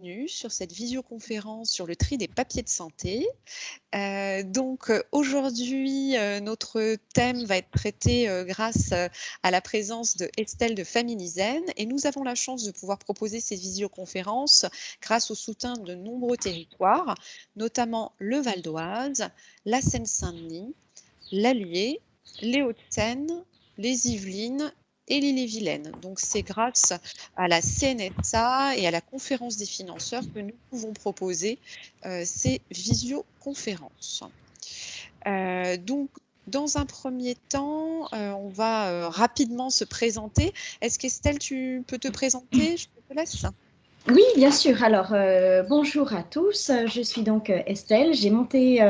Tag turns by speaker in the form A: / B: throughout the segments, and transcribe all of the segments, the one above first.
A: bienvenue sur cette visioconférence sur le tri des papiers de santé. Aujourd'hui, notre thème va être traité grâce à la présence de Estelle de Familizen et nous avons la chance de pouvoir proposer ces visioconférences grâce au soutien de nombreux territoires, notamment le Val d'Oise, la Seine-Saint-Denis, l'Allier, les Hauts-de-Seine, les Yvelines et l'Ille-et-Vilaine. Donc, c'est grâce à la CNSA et à la conférence des financeurs que nous pouvons proposer ces visioconférences. Donc, dans un premier temps, on va rapidement se présenter. Est-ce qu'Estelle, tu peux te présenter? Je te laisse.
B: Oui, bien sûr. Alors, bonjour à tous. Je suis donc Estelle. J'ai monté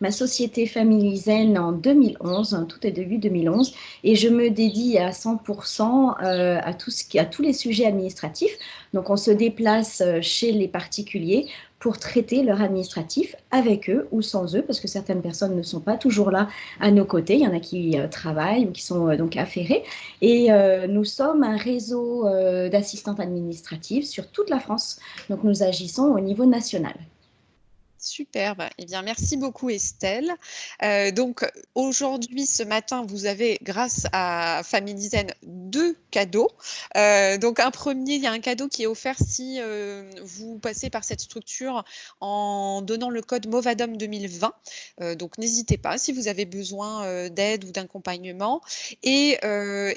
B: ma société Familizen en 2011, tout est début 2011, et je me dédie à 100% à tous les sujets administratifs. Donc, on se déplace chez les particuliers pour traiter leur administratif avec eux ou sans eux, parce que certaines personnes ne sont pas toujours là à nos côtés. Il y en a qui travaillent ou qui sont donc affairés. Et nous sommes un réseau d'assistantes administratives sur toute la France. Donc, nous agissons au niveau national.
A: Superbe. Eh bien, merci beaucoup Estelle. Donc aujourd'hui, ce matin, vous avez, grâce à Familizen, 2 cadeaux. Donc un premier, il y a un cadeau qui est offert si vous passez par cette structure en donnant le code Movadom 2020. Donc n'hésitez pas si vous avez besoin d'aide ou d'accompagnement. Et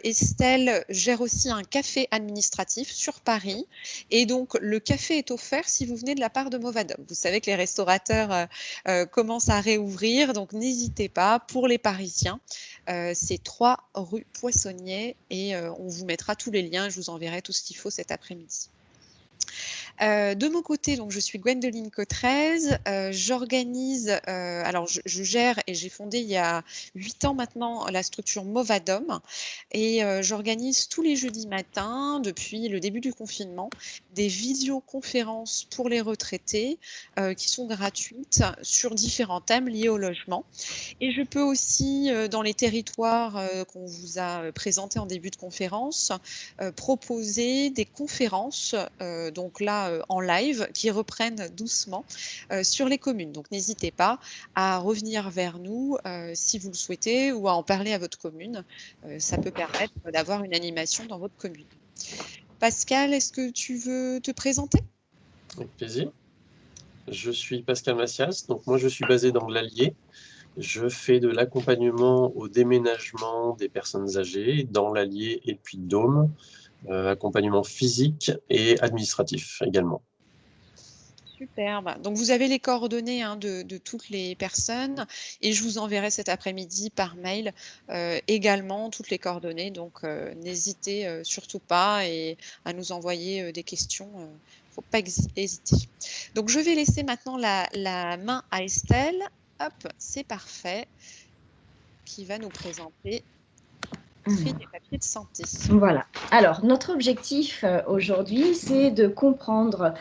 A: Estelle gère aussi un café administratif sur Paris. Et donc le café est offert si vous venez de la part de Movadom. Vous savez que les restaurateurs commencent à réouvrir, donc n'hésitez pas. Pour les Parisiens, c'est 3 rue Poissonnier et on vous mettra tous les liens, je vous enverrai tout ce qu'il faut cet après-midi. De mon côté, donc je suis Gwendoline Cotrez, j'organise, alors je gère et j'ai fondé il y a 8 ans maintenant la structure Movadom et j'organise tous les jeudis matins depuis le début du confinement des visioconférences pour les retraités qui sont gratuites sur différents thèmes liés au logement. Et je peux aussi, dans les territoires qu'on vous a présentés en début de conférence, proposer des conférences, donc là en live, qui reprennent doucement sur les communes. Donc n'hésitez pas à revenir vers nous si vous le souhaitez ou à en parler à votre commune. Ça peut permettre d'avoir une animation dans votre commune. Pascal, est-ce que tu veux te présenter?
C: Avec plaisir. Je suis Pascal Massias, donc moi je suis basé dans l'Allier. Je fais de l'accompagnement au déménagement des personnes âgées dans l'Allier et le Puy-de-Dôme, accompagnement physique et administratif également.
A: Superbe. Donc, vous avez les coordonnées de toutes les personnes et je vous enverrai cet après-midi par mail également toutes les coordonnées. Donc, n'hésitez surtout pas à nous envoyer des questions. Il ne faut pas hésiter. Donc, je vais laisser maintenant la main à Estelle. Hop, c'est parfait. Qui va nous présenter tri des papiers de santé.
B: Voilà. Alors, notre objectif aujourd'hui, c'est de comprendre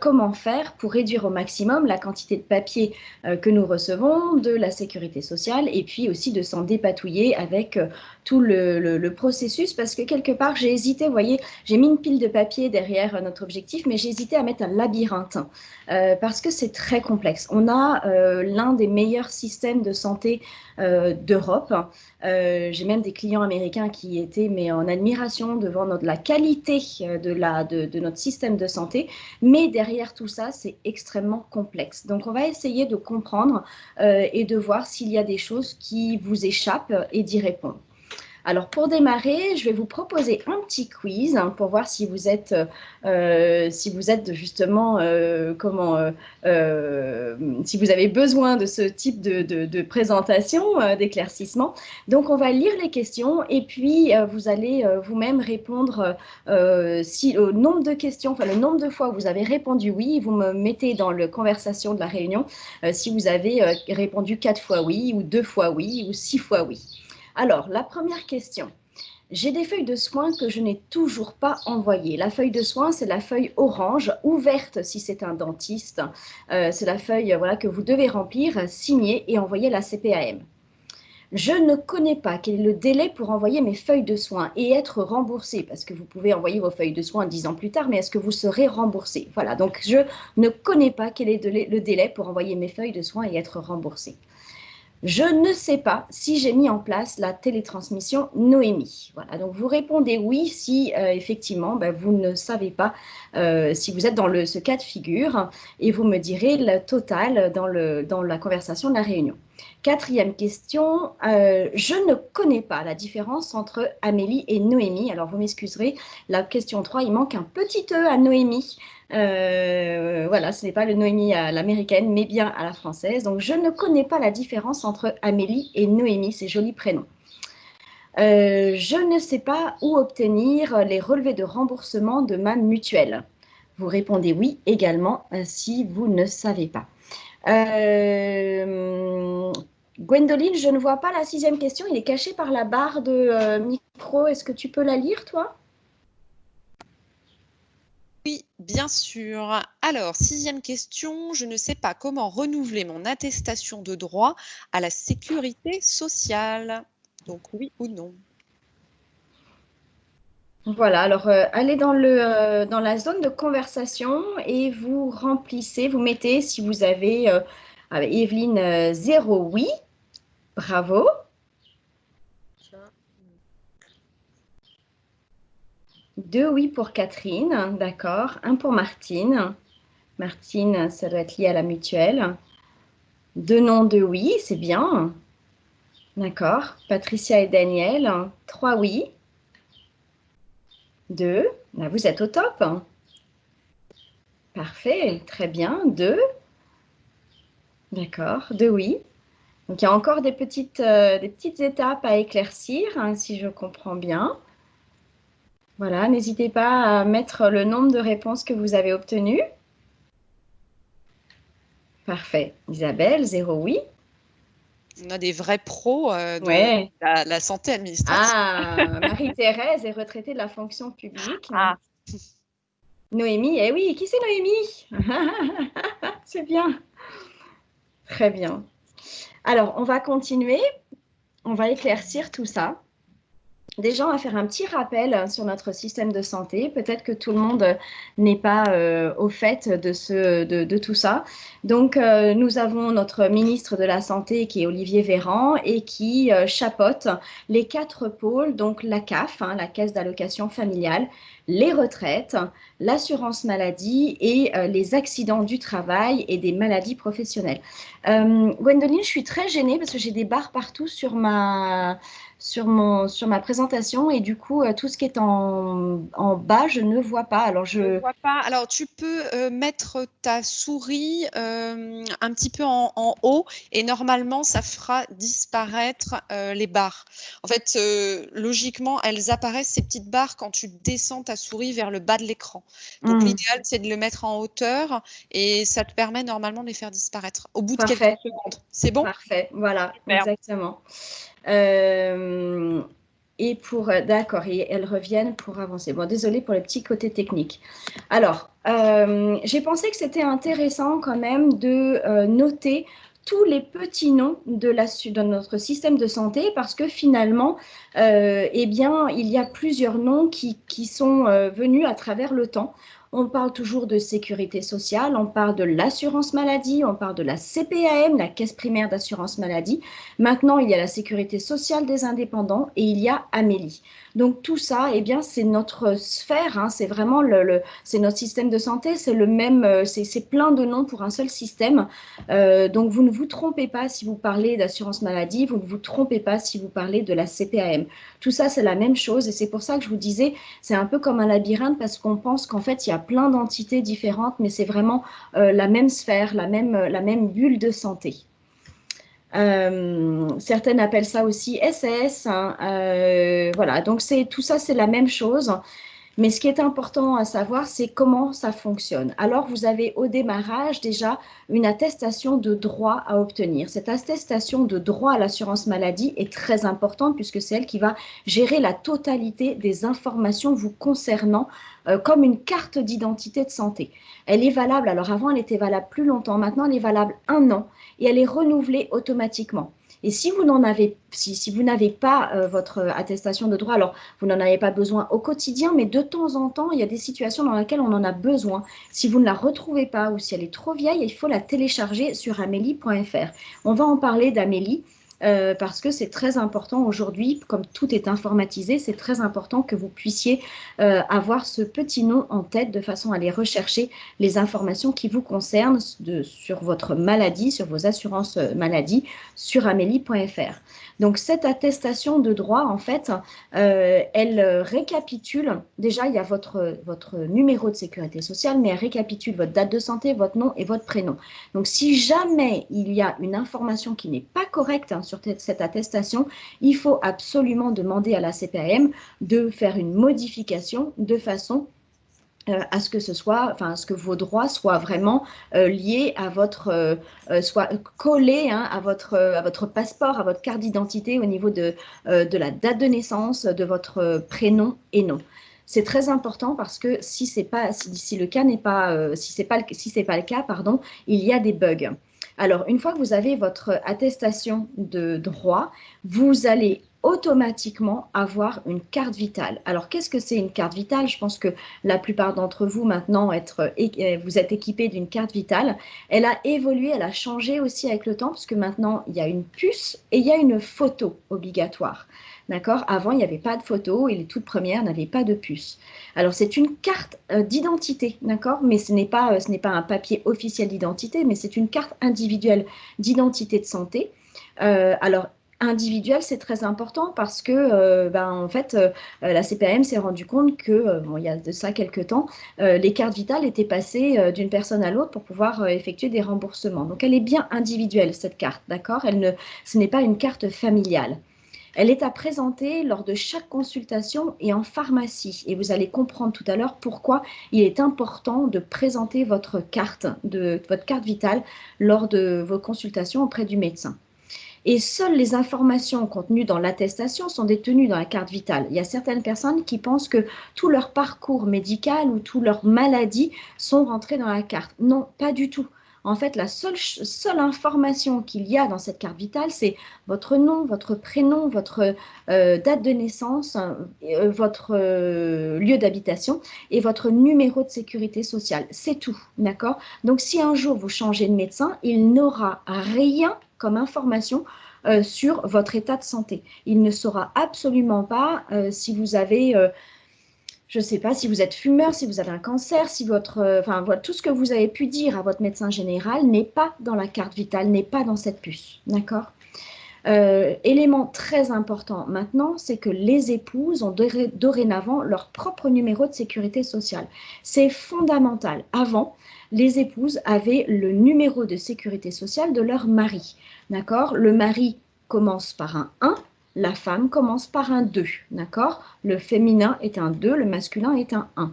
B: comment faire pour réduire au maximum la quantité de papier que nous recevons de la sécurité sociale et puis aussi de s'en dépatouiller avec tout le processus parce que quelque part, j'ai hésité, vous voyez, j'ai mis une pile de papier derrière notre objectif, mais j'ai hésité à mettre un labyrinthe parce que c'est très complexe. On a l'un des meilleurs systèmes de santé d'Europe. J'ai même des clients américains qui étaient en admiration devant la qualité de notre système de santé. Mais derrière tout ça, c'est extrêmement complexe. Donc, on va essayer de comprendre et de voir s'il y a des choses qui vous échappent et d'y répondre. Alors, pour démarrer, je vais vous proposer un petit quiz pour voir si vous êtes justement, si vous avez besoin de ce type de présentation, d'éclaircissement. Donc, on va lire les questions et puis vous allez vous-même répondre au nombre de questions, enfin le nombre de fois où vous avez répondu oui, vous me mettez dans la conversation de la réunion si vous avez répondu 4 fois oui ou 2 fois oui ou 6 fois oui. Alors, la première question. J'ai des feuilles de soins que je n'ai toujours pas envoyées. La feuille de soins, c'est la feuille orange, ouverte si c'est un dentiste. C'est la feuille que vous devez remplir, signer et envoyer à la CPAM. Je ne connais pas quel est le délai pour envoyer mes feuilles de soins et être remboursé, parce que vous pouvez envoyer vos feuilles de soins 10 ans plus tard, mais est-ce que vous serez remboursé? Voilà, donc je ne connais pas quel est le délai pour envoyer mes feuilles de soins et être remboursé. Je ne sais pas si j'ai mis en place la télétransmission Noémie. Voilà, donc vous répondez oui si effectivement vous ne savez pas si vous êtes dans ce cas de figure et vous me direz le total dans la conversation de la réunion. Quatrième question, je ne connais pas la différence entre Amélie et Noémie. Alors vous m'excuserez, la question 3, il manque un petit E à Noémie. Voilà, ce n'est pas le Noémie à l'américaine, mais bien à la française. Donc, je ne connais pas la différence entre Amélie et Noémie, ces jolis prénoms. Je ne sais pas où obtenir les relevés de remboursement de ma mutuelle. Vous répondez oui également si vous ne savez pas. Gwendoline, je ne vois pas la 6e question. Il est caché par la barre de micro. Est-ce que tu peux la lire, toi ?
A: Oui, bien sûr. Alors, 6e question, je ne sais pas comment renouveler mon attestation de droit à la sécurité sociale. Donc, oui ou non?
B: Voilà, alors allez dans la zone de conversation et vous remplissez, vous mettez si vous avez, Evelyne, 0 oui, bravo. 2 oui pour Catherine, d'accord. 1 pour Martine. Martine, ça doit être lié à la mutuelle. 2 non, 2 oui, c'est bien. D'accord. Patricia et Daniel, 3 oui. 2, là vous êtes au top. Parfait, très bien. 2, d'accord. 2 oui. Donc il y a encore des petites étapes à éclaircir, hein, si je comprends bien. Voilà, n'hésitez pas à mettre le nombre de réponses que vous avez obtenues. Parfait. Isabelle, 0 oui.
A: On a des vrais pros de
B: Ouais.
A: la santé administrative.
B: Ah, Marie-Thérèse est retraitée de la fonction publique.
A: Ah.
B: Noémie, eh oui, qui c'est Noémie? C'est bien. Très bien. Alors, on va continuer. On va éclaircir tout ça. Déjà, on va faire un petit rappel sur notre système de santé. Peut-être que tout le monde n'est pas au fait de tout ça. Donc, nous avons notre ministre de la Santé qui est Olivier Véran et qui chapeaute les 4 pôles, donc la CAF, hein, la Caisse d'allocation familiale, les retraites, l'assurance maladie et les accidents du travail et des maladies professionnelles. Gwendoline, je suis très gênée parce que j'ai des barres partout sur ma présentation et du coup, tout ce qui est en bas, je ne vois pas. Alors,
A: Je ne vois pas. Alors, tu peux mettre ta souris un petit peu en haut et normalement, ça fera disparaître les barres. En fait, logiquement, elles apparaissent, ces petites barres, quand tu descends ta souris vers le bas de l'écran. Donc, l'idéal, c'est de le mettre en hauteur et ça te permet normalement de les faire disparaître au bout de quelques secondes. C'est bon?
B: Parfait, voilà,
A: Super.
B: Exactement. Et d'accord, et elles reviennent pour avancer. Bon, désolée pour le petit côté technique. Alors, j'ai pensé que c'était intéressant quand même de noter tous les petits noms de notre système de santé parce que finalement, eh bien, il y a plusieurs noms qui sont venus à travers le temps. On parle toujours de sécurité sociale, on parle de l'assurance maladie, on parle de la CPAM, la caisse primaire d'assurance maladie. Maintenant, il y a la sécurité sociale des indépendants et il y a Amélie. Donc tout ça, eh bien, c'est notre sphère, hein, c'est vraiment c'est notre système de santé, c'est le même, c'est plein de noms pour un seul système. Donc vous ne vous trompez pas si vous parlez d'assurance maladie, vous ne vous trompez pas si vous parlez de la CPAM. Tout ça, c'est la même chose et c'est pour ça que je vous disais, c'est un peu comme un labyrinthe parce qu'on pense qu'en fait, il y a plein d'entités différentes, mais c'est vraiment la même sphère, la même bulle de santé. Certaines appellent ça aussi SS. Hein, voilà, donc tout ça, c'est la même chose. Mais ce qui est important à savoir, c'est comment ça fonctionne. Alors, vous avez au démarrage déjà une attestation de droit à obtenir. Cette attestation de droit à l'assurance maladie est très importante puisque c'est elle qui va gérer la totalité des informations vous concernant comme une carte d'identité de santé. Elle est valable, alors avant elle était valable plus longtemps, maintenant elle est valable 1 an et elle est renouvelée automatiquement. Et si vous n'avez pas votre attestation de droit, alors vous n'en avez pas besoin au quotidien, mais de temps en temps, il y a des situations dans lesquelles on en a besoin. Si vous ne la retrouvez pas ou si elle est trop vieille, il faut la télécharger sur amélie.fr. On va en parler d'Amélie. Parce que c'est très important aujourd'hui, comme tout est informatisé, c'est très important que vous puissiez avoir ce petit nom en tête de façon à aller rechercher les informations qui vous concernent sur votre maladie, sur vos assurances maladie, sur amélie.fr. Donc cette attestation de droit, en fait, elle récapitule, déjà il y a votre numéro de sécurité sociale, mais elle récapitule votre date de santé, votre nom et votre prénom. Donc si jamais il y a une information qui n'est pas correcte sur cette attestation, il faut absolument demander à la CPAM de faire une modification de façon à ce que à ce que vos droits soient vraiment liés à votre, soient collés à votre passeport, à votre carte d'identité au niveau de la date de naissance, de votre prénom et nom. C'est très important parce que si le cas n'est pas, si c'est pas le cas, pardon, il y a des bugs. Alors, une fois que vous avez votre attestation de droit, vous allez automatiquement avoir une carte vitale. Alors, qu'est-ce que c'est une carte vitale? Je pense que la plupart d'entre vous maintenant, vous êtes équipés d'une carte vitale. Elle a évolué, elle a changé aussi avec le temps parce que maintenant, il y a une puce et il y a une photo obligatoire. D'accord? Avant, il n'y avait pas de photo et les toutes premières n'avaient pas de puce. Alors, c'est une carte d'identité, d'accord? Mais ce n'est pas un papier officiel d'identité, mais c'est une carte individuelle d'identité de santé. Alors, individuel, c'est très important parce que en fait, la CPAM s'est rendu compte que, il y a de ça quelques temps, les cartes vitales étaient passées d'une personne à l'autre pour pouvoir effectuer des remboursements. Donc, elle est bien individuelle, cette carte, d'accord? Ce n'est pas une carte familiale. Elle est à présenter lors de chaque consultation et en pharmacie. Et vous allez comprendre tout à l'heure pourquoi il est important de présenter votre carte vitale lors de vos consultations auprès du médecin. Et seules les informations contenues dans l'attestation sont détenues dans la carte vitale. Il y a certaines personnes qui pensent que tout leur parcours médical ou toute leur maladie sont rentrées dans la carte. Non, pas du tout. En fait, la seule information qu'il y a dans cette carte vitale, c'est votre nom, votre prénom, votre date de naissance, votre lieu d'habitation et votre numéro de sécurité sociale. C'est tout, d'accord? Donc, si un jour vous changez de médecin, il n'aura rien comme information sur votre état de santé. Il ne saura absolument pas si vous avez... je ne sais pas, si vous êtes fumeur, si vous avez un cancer, si voilà, tout ce que vous avez pu dire à votre médecin général n'est pas dans la carte vitale, n'est pas dans cette puce, d'accord? Élément très important maintenant, c'est que les épouses ont dorénavant leur propre numéro de sécurité sociale. C'est fondamental. Avant, les épouses avaient le numéro de sécurité sociale de leur mari, d'accord? Le mari commence par un 1. La femme commence par un 2, d'accord? Le féminin est un 2, le masculin est un 1.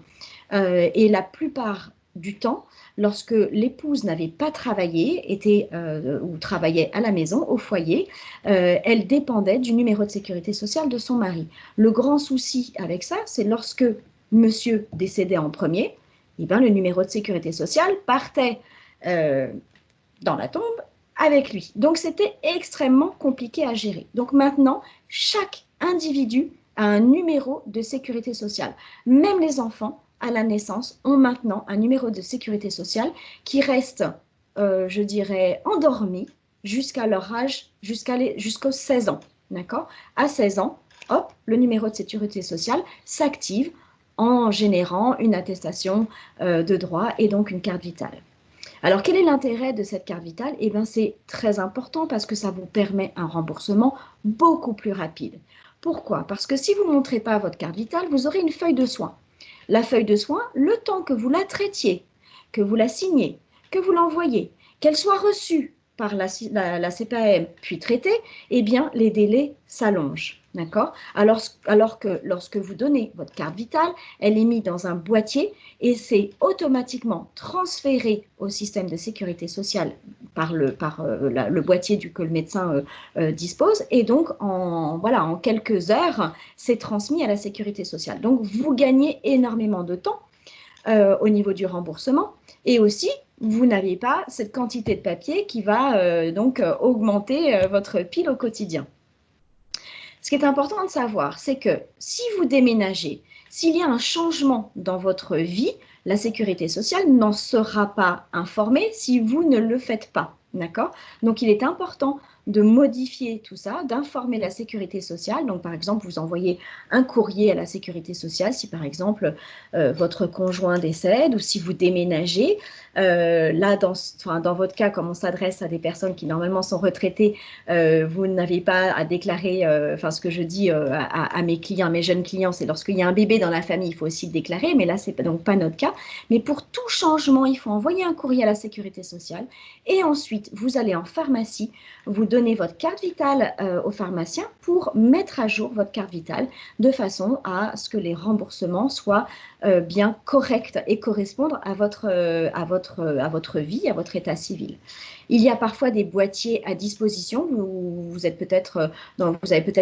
B: Et la plupart du temps, lorsque l'épouse n'avait pas travaillé, ou travaillait à la maison, au foyer, elle dépendait du numéro de sécurité sociale de son mari. Le grand souci avec ça, c'est lorsque monsieur décédait en premier, eh bien, le numéro de sécurité sociale partait dans la tombe avec lui. Donc, c'était extrêmement compliqué à gérer. Donc, maintenant, chaque individu a un numéro de sécurité sociale. Même les enfants, à la naissance, ont maintenant un numéro de sécurité sociale qui reste, je dirais, endormi jusqu'à leur âge, jusqu'aux 16 ans. D'accord? À 16 ans, hop, le numéro de sécurité sociale s'active en générant une attestation de droit et donc une carte vitale. Alors, quel est l'intérêt de cette carte vitale? Eh bien, c'est très important parce que ça vous permet un remboursement beaucoup plus rapide. Pourquoi? Parce que si vous ne montrez pas votre carte vitale, vous aurez une feuille de soins. La feuille de soins, le temps que vous la traitiez, que vous la signiez, que vous l'envoyez, qu'elle soit reçue par la CPAM puis traitée, eh bien, les délais s'allongent. D'accord? Alors que lorsque vous donnez votre carte vitale, elle est mise dans un boîtier et c'est automatiquement transféré au système de sécurité sociale par le boîtier que le médecin dispose. Et donc, en quelques heures, c'est transmis à la sécurité sociale. Donc, vous gagnez énormément de temps au niveau du remboursement et aussi vous n'avez pas cette quantité de papier qui va donc augmenter votre pile au quotidien. Ce qui est important de savoir, c'est que si vous déménagez, s'il y a un changement dans votre vie, la sécurité sociale n'en sera pas informée si vous ne le faites pas. D'accord? Donc, il est important de modifier tout ça, d'informer la sécurité sociale. Donc, par exemple, vous envoyez un courrier à la sécurité sociale si, par exemple, votre conjoint décède ou si vous déménagez. Là, dans votre cas, comme on s'adresse à des personnes qui normalement sont retraitées, vous n'avez pas à déclarer, ce que je dis à mes clients, à mes jeunes clients, c'est lorsqu'il y a un bébé dans la famille, il faut aussi le déclarer, mais là, ce n'est donc pas notre cas. Mais pour tout changement, il faut envoyer un courrier à la sécurité sociale et ensuite, vous allez en pharmacie, vous donnez votre carte vitale au pharmacien pour mettre à jour votre carte vitale de façon à ce que les remboursements soient bien corrects et correspondent à votre vie, à votre état civil. Il y a parfois des boîtiers à disposition. Vous avez peut-être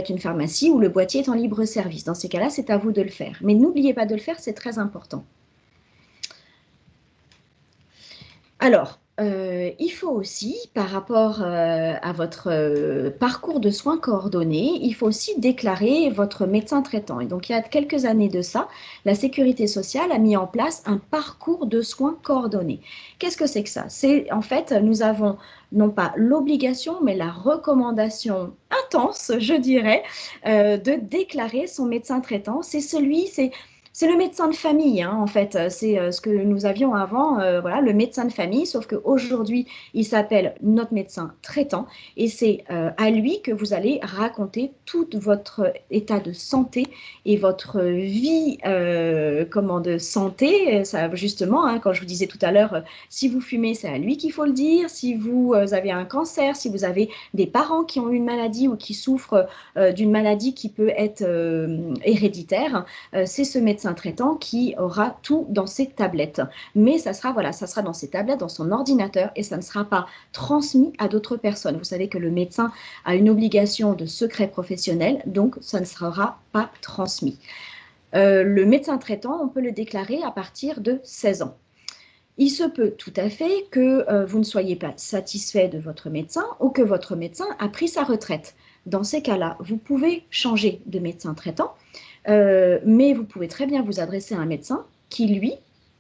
B: une pharmacie où le boîtier est en libre service. Dans ces cas-là, c'est à vous de le faire. Mais n'oubliez pas de le faire, c'est très important. Alors, il faut aussi, par rapport à votre parcours de soins coordonnés, il faut aussi déclarer votre médecin traitant. Et donc, il y a quelques années de ça, la Sécurité sociale a mis en place un parcours de soins coordonnés. Qu'est-ce que c'est que ça? C'est, en fait, nous avons non pas l'obligation, mais la recommandation intense, je dirais, de déclarer son médecin traitant. C'est le médecin de famille, hein, en fait. C'est ce que nous avions avant, voilà, le médecin de famille, sauf qu'aujourd'hui, il s'appelle notre médecin traitant et c'est à lui que vous allez raconter tout votre état de santé et votre vie de santé. Ça, justement, hein, quand je vous disais tout à l'heure, si vous fumez, c'est à lui qu'il faut le dire. Si vous avez un cancer, si vous avez des parents qui ont une maladie ou qui souffrent d'une maladie qui peut être héréditaire, c'est ce médecin traitant qui aura tout dans ses tablettes. Mais ça sera dans ses tablettes, dans son ordinateur et ça ne sera pas transmis à d'autres personnes. Vous savez que le médecin a une obligation de secret professionnel, donc ça ne sera pas transmis. Le médecin traitant, on peut le déclarer à partir de 16 ans. Il se peut tout à fait que vous ne soyez pas satisfait de votre médecin ou que votre médecin a pris sa retraite. Dans ces cas-là, vous pouvez changer de médecin traitant, mais vous pouvez très bien vous adresser à un médecin qui, lui,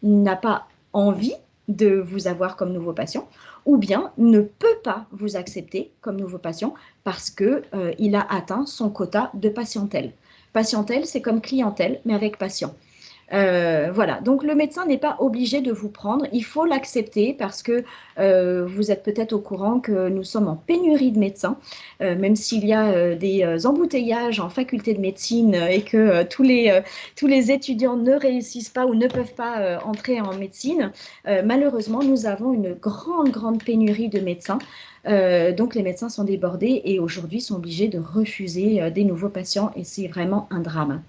B: n'a pas envie de vous avoir comme nouveau patient ou bien ne peut pas vous accepter comme nouveau patient parce qu'il a atteint son quota de patientèle. Patientèle, c'est comme clientèle, mais avec patient. Voilà, donc le médecin n'est pas obligé de vous prendre, il faut l'accepter parce que vous êtes peut-être au courant que nous sommes en pénurie de médecins, même s'il y a des embouteillages en faculté de médecine et que tous les étudiants ne réussissent pas ou ne peuvent pas entrer en médecine. Malheureusement, nous avons une grande pénurie de médecins. Donc les médecins sont débordés et aujourd'hui sont obligés de refuser des nouveaux patients et c'est vraiment un drame.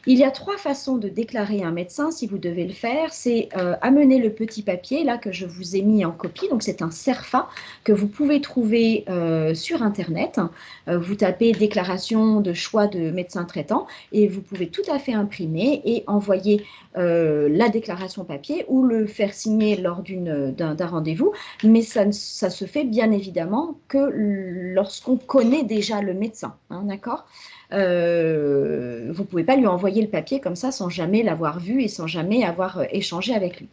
B: Il y a 3 façons de déclarer un médecin si vous devez le faire. C'est amener le petit papier là que je vous ai mis en copie. Donc c'est un CERFA que vous pouvez trouver sur Internet. Vous tapez déclaration de choix de médecin traitant et vous pouvez tout à fait imprimer et envoyer la déclaration papier ou le faire signer lors d'un rendez-vous. Mais ça se fait bien évidemment que lorsqu'on connaît déjà le médecin. Hein, d'accord ? Vous ne pouvez pas lui envoyer le papier comme ça sans jamais l'avoir vu et sans jamais avoir échangé avec lui.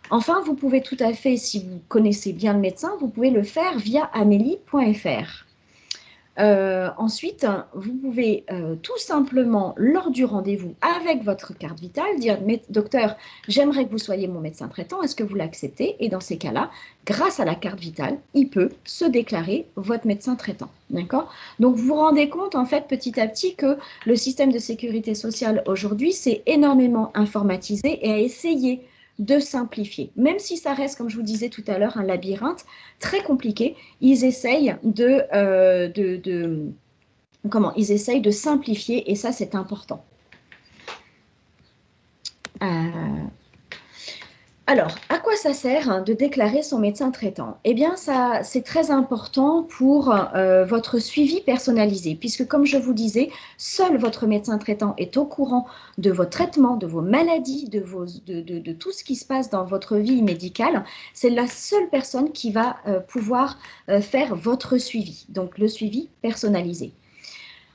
B: Enfin, vous pouvez tout à fait, si vous connaissez bien le médecin, vous pouvez le faire via amélie.fr. Ensuite, vous pouvez tout simplement, lors du rendez-vous avec votre carte vitale, dire « Docteur, j'aimerais que vous soyez mon médecin traitant, est-ce que vous l'acceptez ?» Et dans ces cas-là, grâce à la carte vitale, il peut se déclarer votre médecin traitant. D'accord ? Donc, vous vous rendez compte, en fait, petit à petit, que le système de sécurité sociale aujourd'hui, c'est énormément informatisé et a essayé de simplifier. Même si ça reste, comme je vous disais tout à l'heure, un labyrinthe très compliqué, ils essayent de simplifier et ça, c'est important. Alors, à quoi ça sert de déclarer son médecin traitant? Eh bien, ça, c'est très important pour votre suivi personnalisé, puisque comme je vous disais, seul votre médecin traitant est au courant de vos traitements, de vos maladies, de tout ce qui se passe dans votre vie médicale. C'est la seule personne qui va pouvoir faire votre suivi, donc le suivi personnalisé.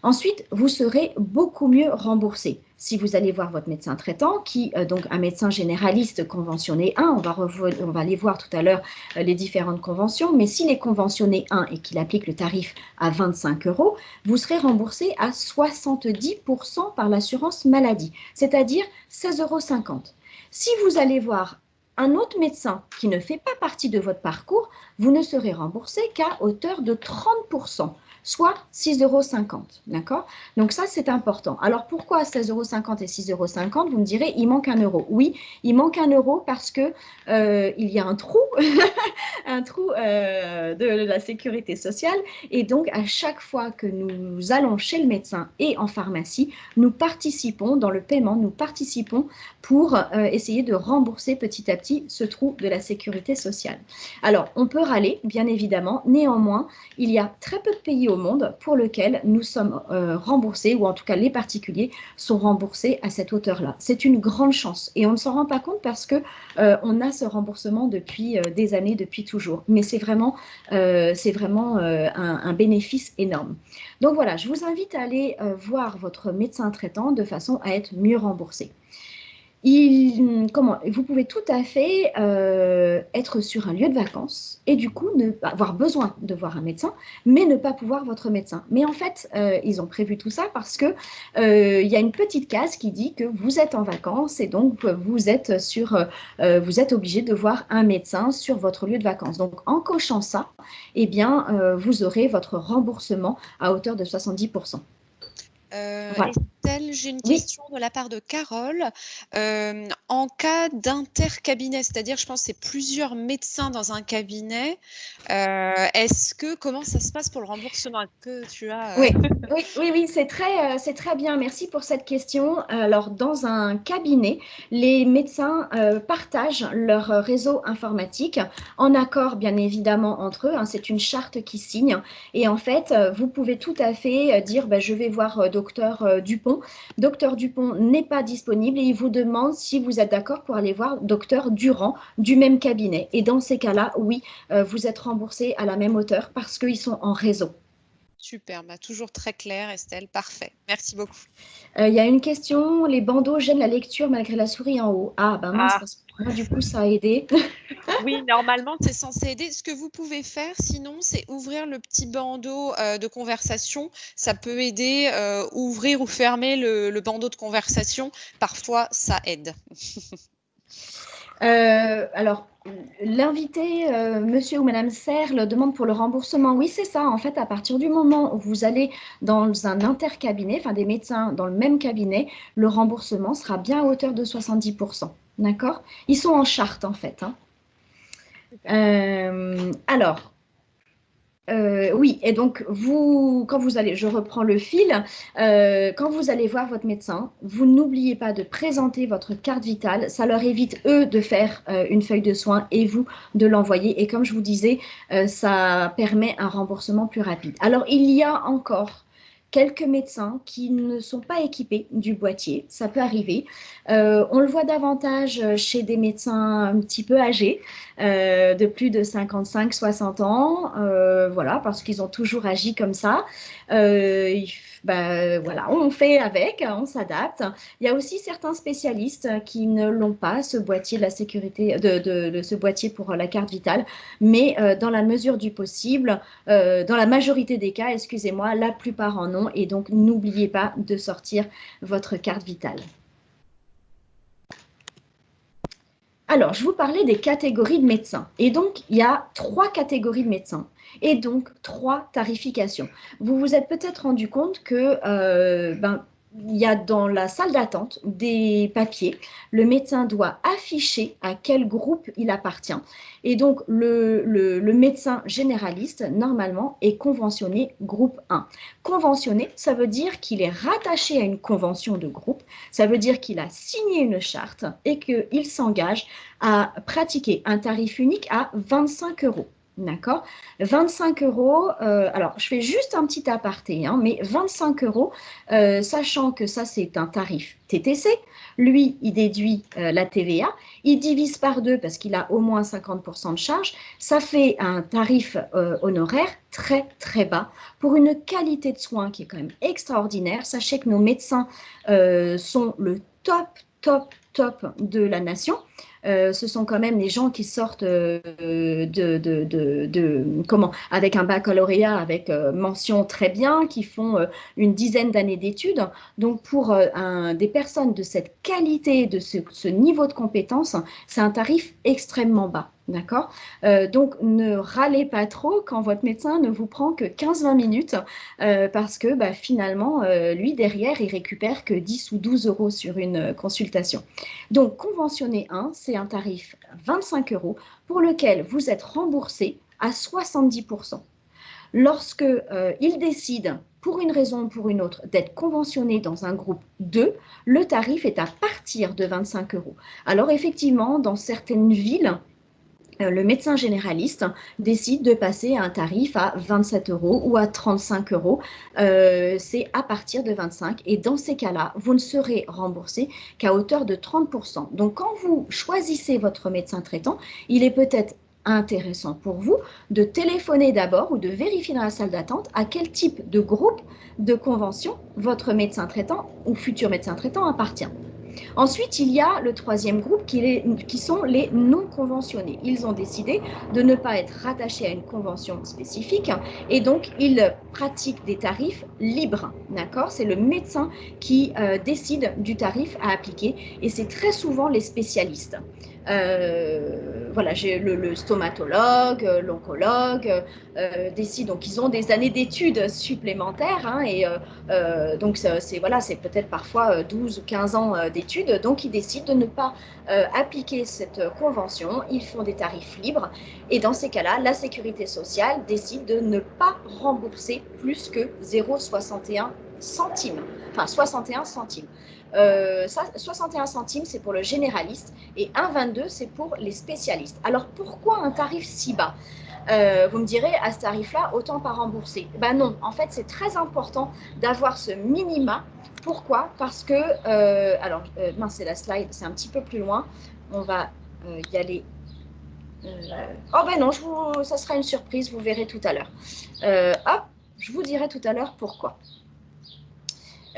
B: Ensuite, vous serez beaucoup mieux remboursé. Si vous allez voir votre médecin traitant, donc un médecin généraliste conventionné 1, on va aller voir tout à l'heure les différentes conventions, mais s'il est conventionné 1 et qu'il applique le tarif à 25 €, vous serez remboursé à 70% par l'assurance maladie, c'est-à-dire 16,50 €. Si vous allez voir un autre médecin qui ne fait pas partie de votre parcours, vous ne serez remboursé qu'à hauteur de 30%. Soit 6,50 €, d'accord? Donc ça, c'est important. Alors, pourquoi 16,50 € et 6,50 €? Vous me direz, il manque 1 €. Oui, il manque 1 € parce que il y a un trou, un trou de la sécurité sociale. Et donc, à chaque fois que nous allons chez le médecin et en pharmacie, nous participons dans le paiement, nous participons pour essayer de rembourser petit à petit ce trou de la sécurité sociale. Alors, on peut râler, bien évidemment. Néanmoins, il y a très peu de pays au monde pour lesquels nous sommes remboursés, ou en tout cas les particuliers sont remboursés à cette hauteur-là. C'est une grande chance et on ne s'en rend pas compte parce que on a ce remboursement depuis des années, depuis toujours. Mais c'est vraiment un bénéfice énorme. Donc voilà, je vous invite à aller voir votre médecin traitant de façon à être mieux remboursé. Vous pouvez tout à fait être sur un lieu de vacances et du coup avoir besoin de voir un médecin, mais ne pas pouvoir votre médecin. Mais en fait, ils ont prévu tout ça parce que il y a une petite case qui dit que vous êtes en vacances et donc vous êtes obligé de voir un médecin sur votre lieu de vacances. Donc en cochant ça, eh bien, vous aurez votre remboursement à hauteur de 70%. Voilà.
A: Estelle, j'ai une
B: Oui.
A: question de la part de Carole. En cas d'intercabinet, c'est-à-dire, je pense, c'est plusieurs médecins dans un cabinet. Comment ça se passe pour le remboursement? Est-ce que tu as
B: Oui, c'est très bien. Merci pour cette question. Alors, dans un cabinet, les médecins partagent leur réseau informatique en accord, bien évidemment, entre eux. Hein, c'est une charte qui signe. Et en fait, vous pouvez tout à fait dire, je vais voir docteur Dupont. Docteur Dupont n'est pas disponible et il vous demande si vous êtes d'accord pour aller voir docteur Durand du même cabinet. Et dans ces cas-là, oui, vous êtes remboursé à la même hauteur parce qu'ils sont en réseau.
A: Super, toujours très clair, Estelle. Parfait. Merci beaucoup.
B: Il y a une question, les bandeaux gênent la lecture malgré la souris en haut. Ah, mince, parce que moi, du coup, ça a aidé.
A: Oui, normalement, c'est censé aider. Ce que vous pouvez faire, sinon, c'est ouvrir le petit bandeau de conversation. Ça peut aider, ouvrir ou fermer le bandeau de conversation. Parfois, ça aide.
B: Alors, l'invité, monsieur ou madame Serle, demande pour le remboursement. Oui, c'est ça. En fait, à partir du moment où vous allez dans un intercabinet, enfin des médecins dans le même cabinet, le remboursement sera bien à hauteur de 70%. D'accord? Ils sont en charte, en fait. Hein. Alors, oui, et donc quand vous allez, je reprends le fil, quand vous allez voir votre médecin, vous n'oubliez pas de présenter votre carte vitale. Ça leur évite, eux, de faire une feuille de soins et vous de l'envoyer. Et comme je vous disais, ça permet un remboursement plus rapide. Alors, il y a encore quelques médecins qui ne sont pas équipés du boîtier, ça peut arriver. On le voit davantage chez des médecins un petit peu âgés, de plus de 55-60 ans, voilà, parce qu'ils ont toujours agi comme ça. Voilà, on fait avec, on s'adapte. Il y a aussi certains spécialistes qui ne l'ont pas, ce boîtier de la sécurité, ce boîtier pour la carte vitale, mais dans la mesure du possible, dans la majorité des cas, excusez-moi, la plupart en ont, et donc n'oubliez pas de sortir votre carte vitale. Alors, je vous parlais des catégories de médecins. Et donc, il y a 3 catégories de médecins et donc 3 tarifications. Vous vous êtes peut-être rendu compte que il y a dans la salle d'attente des papiers. Le médecin doit afficher à quel groupe il appartient. Et donc, le médecin généraliste, normalement, est conventionné groupe 1. Conventionné, ça veut dire qu'il est rattaché à une convention de groupe. Ça veut dire qu'il a signé une charte et qu'il s'engage à pratiquer un tarif unique à 25 €. D'accord? 25 €, alors je fais juste un petit aparté, hein, mais 25 €, sachant que ça c'est un tarif TTC, lui il déduit la TVA, il divise par 2 parce qu'il a au moins 50% de charge, ça fait un tarif honoraire très très bas pour une qualité de soins qui est quand même extraordinaire. Sachez que nos médecins sont le top de la nation. Ce sont quand même des gens qui sortent avec un baccalauréat avec mention très bien, qui font une dizaine d'années d'études. Donc pour des personnes de cette qualité, de ce niveau de compétence, c'est un tarif extrêmement bas. D'accord? Donc ne râlez pas trop quand votre médecin ne vous prend que 15-20 minutes parce que finalement, lui derrière, il récupère que 10 ou 12 € sur une consultation. Donc, conventionné 1, c'est un tarif 25 € pour lequel vous êtes remboursé à 70%. Lorsque il décide, pour une raison ou pour une autre, d'être conventionné dans un groupe 2, le tarif est à partir de 25 €. Alors, effectivement, dans certaines villes, le médecin généraliste décide de passer à un tarif à 27 € ou à 35 €. C'est à partir de 25 et dans ces cas-là, vous ne serez remboursé qu'à hauteur de 30%. Donc, quand vous choisissez votre médecin traitant, il est peut-être intéressant pour vous de téléphoner d'abord ou de vérifier dans la salle d'attente à quel type de groupe de convention votre médecin traitant ou futur médecin traitant appartient. Ensuite, il y a le troisième groupe qui sont les non-conventionnés. Ils ont décidé de ne pas être rattachés à une convention spécifique et donc ils pratiquent des tarifs libres. D'accord? C'est le médecin qui décide du tarif à appliquer et c'est très souvent les spécialistes. Voilà, j'ai le stomatologue, l'oncologue décident. Donc, ils ont des années d'études supplémentaires hein, et donc c'est peut-être parfois 12 ou 15 ans d'études. Donc, ils décident de ne pas appliquer cette convention. Ils font des tarifs libres et dans ces cas-là, la sécurité sociale décide de ne pas rembourser plus que 0,61 centimes. Enfin, 61 centimes. 61 centimes, c'est pour le généraliste et 1,22, c'est pour les spécialistes. Alors, pourquoi un tarif si bas ? Vous me direz, à ce tarif-là, autant pas rembourser. Ben non, en fait, c'est très important d'avoir ce minima. Pourquoi ? Parce que, mince, c'est la slide, c'est un petit peu plus loin. On va y aller. Oh ben non, ça sera une surprise, vous verrez tout à l'heure. Hop, je vous dirai tout à l'heure pourquoi.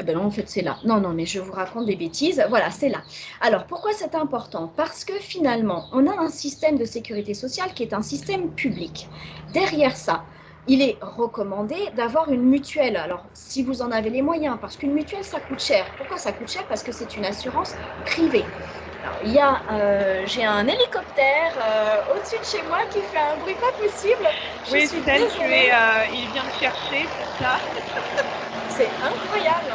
B: Eh ben non, en fait, c'est là. Non, mais je vous raconte des bêtises. Voilà, c'est là. Alors, pourquoi c'est important ? Parce que finalement, on a un système de sécurité sociale qui est un système public. Derrière ça, il est recommandé d'avoir une mutuelle. Alors, si vous en avez les moyens, parce qu'une mutuelle, ça coûte cher. Pourquoi ça coûte cher ? Parce que c'est une assurance privée. Alors, j'ai un hélicoptère au-dessus de chez moi qui fait un bruit pas possible.
A: Oui, il vient de chercher, c'est ça.
B: C'est incroyable.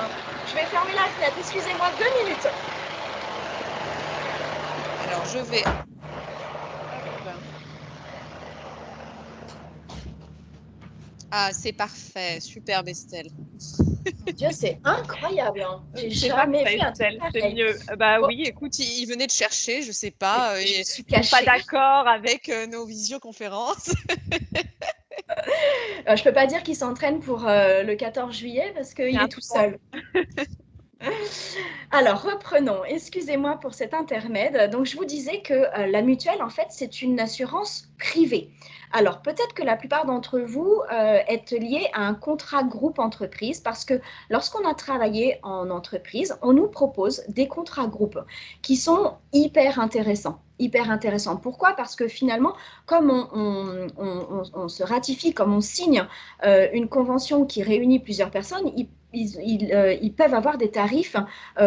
B: Je vais fermer la fenêtre. Excusez-moi 2 minutes.
A: Alors, je vais... Ah, c'est parfait. Superbe, Estelle.
B: Mon Dieu, c'est incroyable. Hein. J'ai jamais vu un truc pareil.
A: C'est mieux. Bah bon. Oui, écoute, il venait de chercher, je sais pas.
B: Je suis
A: pas d'accord avec nos visioconférences.
B: Je peux pas dire qu'il s'entraîne pour le 14 juillet parce qu'il est tout seul. Alors, reprenons. Excusez-moi pour cet intermède. Donc, je vous disais que la mutuelle, en fait, c'est une assurance privée. Alors, peut-être que la plupart d'entre vous êtes liés à un contrat groupe entreprise parce que lorsqu'on a travaillé en entreprise, on nous propose des contrats groupes qui sont hyper intéressants. Pourquoi ? Parce que finalement, comme on se ratifie, comme on signe une convention qui réunit plusieurs personnes, ils peuvent avoir des tarifs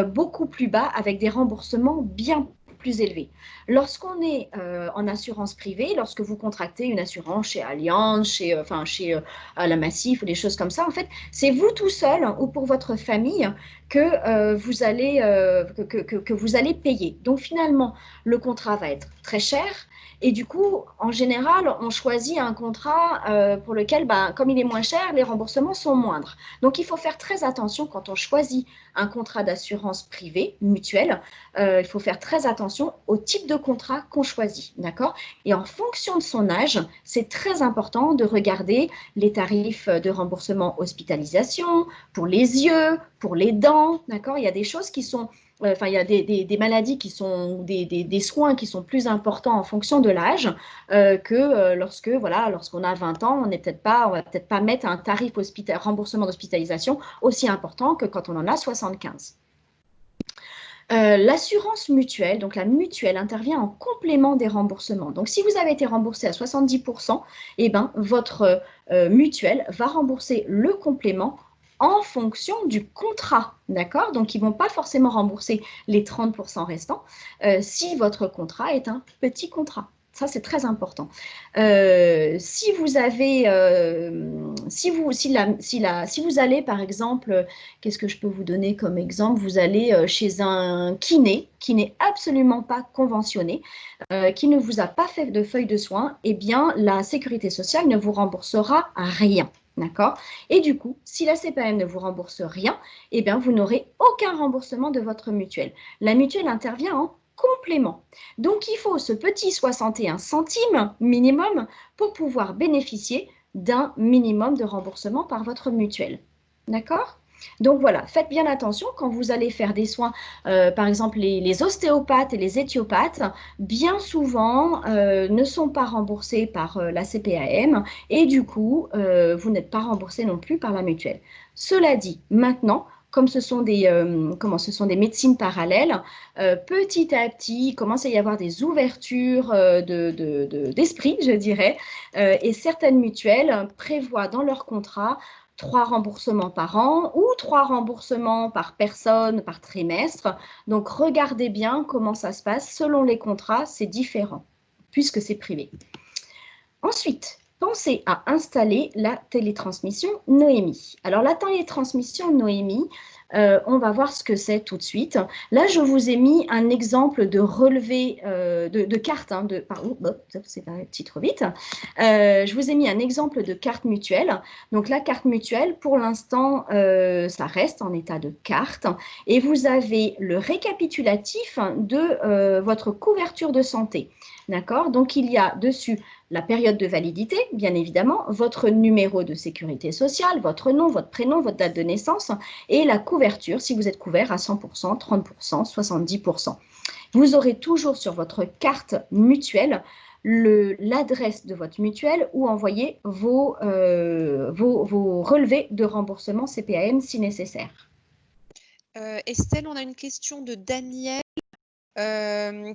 B: beaucoup plus bas avec des remboursements bien plus élevé. Lorsqu'on est en assurance privée, lorsque vous contractez une assurance chez Allianz, chez la Massif ou des choses comme ça, en fait, c'est vous tout seul ou pour votre famille que vous allez payer. Donc finalement, le contrat va être très cher. Et du coup, en général, on choisit un contrat pour lequel, comme il est moins cher, les remboursements sont moindres. Donc, il faut faire très attention quand on choisit un contrat d'assurance privée, mutuelle. Il faut faire très attention au type de contrat qu'on choisit, d'accord? Et en fonction de son âge, c'est très important de regarder les tarifs de remboursement hospitalisation, pour les yeux, pour les dents, d'accord? Il y a des choses qui sont il y a des maladies qui sont des soins qui sont plus importants en fonction de l'âge que lorsqu'on a 20 ans, on va peut-être pas mettre un tarif remboursement d'hospitalisation aussi important que quand on en a 75. L'assurance mutuelle, donc la mutuelle intervient en complément des remboursements. Donc, si vous avez été remboursé à 70%, votre mutuelle va rembourser le complément en fonction du contrat, d'accord? Donc, ils ne vont pas forcément rembourser les 30% restants si votre contrat est un petit contrat. Ça, c'est très important. Si vous allez, par exemple, qu'est-ce que je peux vous donner comme exemple? Vous allez chez un kiné qui n'est absolument pas conventionné, qui ne vous a pas fait de feuille de soins, eh bien, la sécurité sociale ne vous remboursera rien. D'accord? Et du coup, si la CPAM ne vous rembourse rien, eh bien, vous n'aurez aucun remboursement de votre mutuelle. La mutuelle intervient en complément. Donc, il faut ce petit 61 centimes minimum pour pouvoir bénéficier d'un minimum de remboursement par votre mutuelle. D'accord? Donc voilà, faites bien attention quand vous allez faire des soins, par exemple les ostéopathes et les éthiopathes, bien souvent ne sont pas remboursés par la CPAM et du coup, vous n'êtes pas remboursé non plus par la mutuelle. Cela dit, maintenant, comme ce sont des médecines parallèles, petit à petit, il commence à y avoir des ouvertures d'esprit, je dirais, et certaines mutuelles prévoient dans leur contrat 3 remboursements par an ou 3 remboursements par personne, par trimestre. Donc, regardez bien comment ça se passe. Selon les contrats, c'est différent, puisque c'est privé. Ensuite, pensez à installer la télétransmission Noémie. Alors, la télétransmission Noémie, on va voir ce que c'est tout de suite. Là, je vous ai mis un exemple de relevé de carte. Pardon, c'est parti trop vite. Je vous ai mis un exemple de carte mutuelle. Donc, la carte mutuelle, pour l'instant, ça reste en état de carte. Et vous avez le récapitulatif de votre couverture de santé. D'accord? Donc, il y a dessus la période de validité, bien évidemment, votre numéro de sécurité sociale, votre nom, votre prénom, votre date de naissance et la couverture, si vous êtes couvert à 100%, 30%, 70%. Vous aurez toujours sur votre carte mutuelle l'adresse de votre mutuelle où envoyer vos relevés de remboursement CPAM si nécessaire.
A: Estelle, on a une question de Daniel.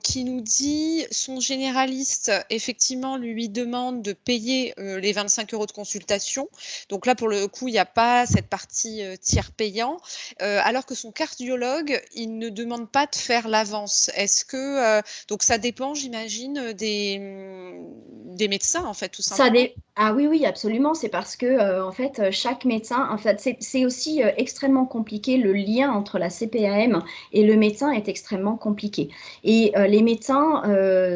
A: Qui nous dit son généraliste, effectivement, lui demande de payer les 25 € de consultation. Donc là, pour le coup, il n'y a pas cette partie tiers payant, alors que son cardiologue, il ne demande pas de faire l'avance. Est-ce que donc ça dépend, j'imagine, des médecins, en fait, tout simplement.
B: Ah oui, absolument. C'est parce que en fait, chaque médecin, en fait, c'est aussi extrêmement compliqué. Le lien entre la CPAM et le médecin est extrêmement compliqué. Et les médecins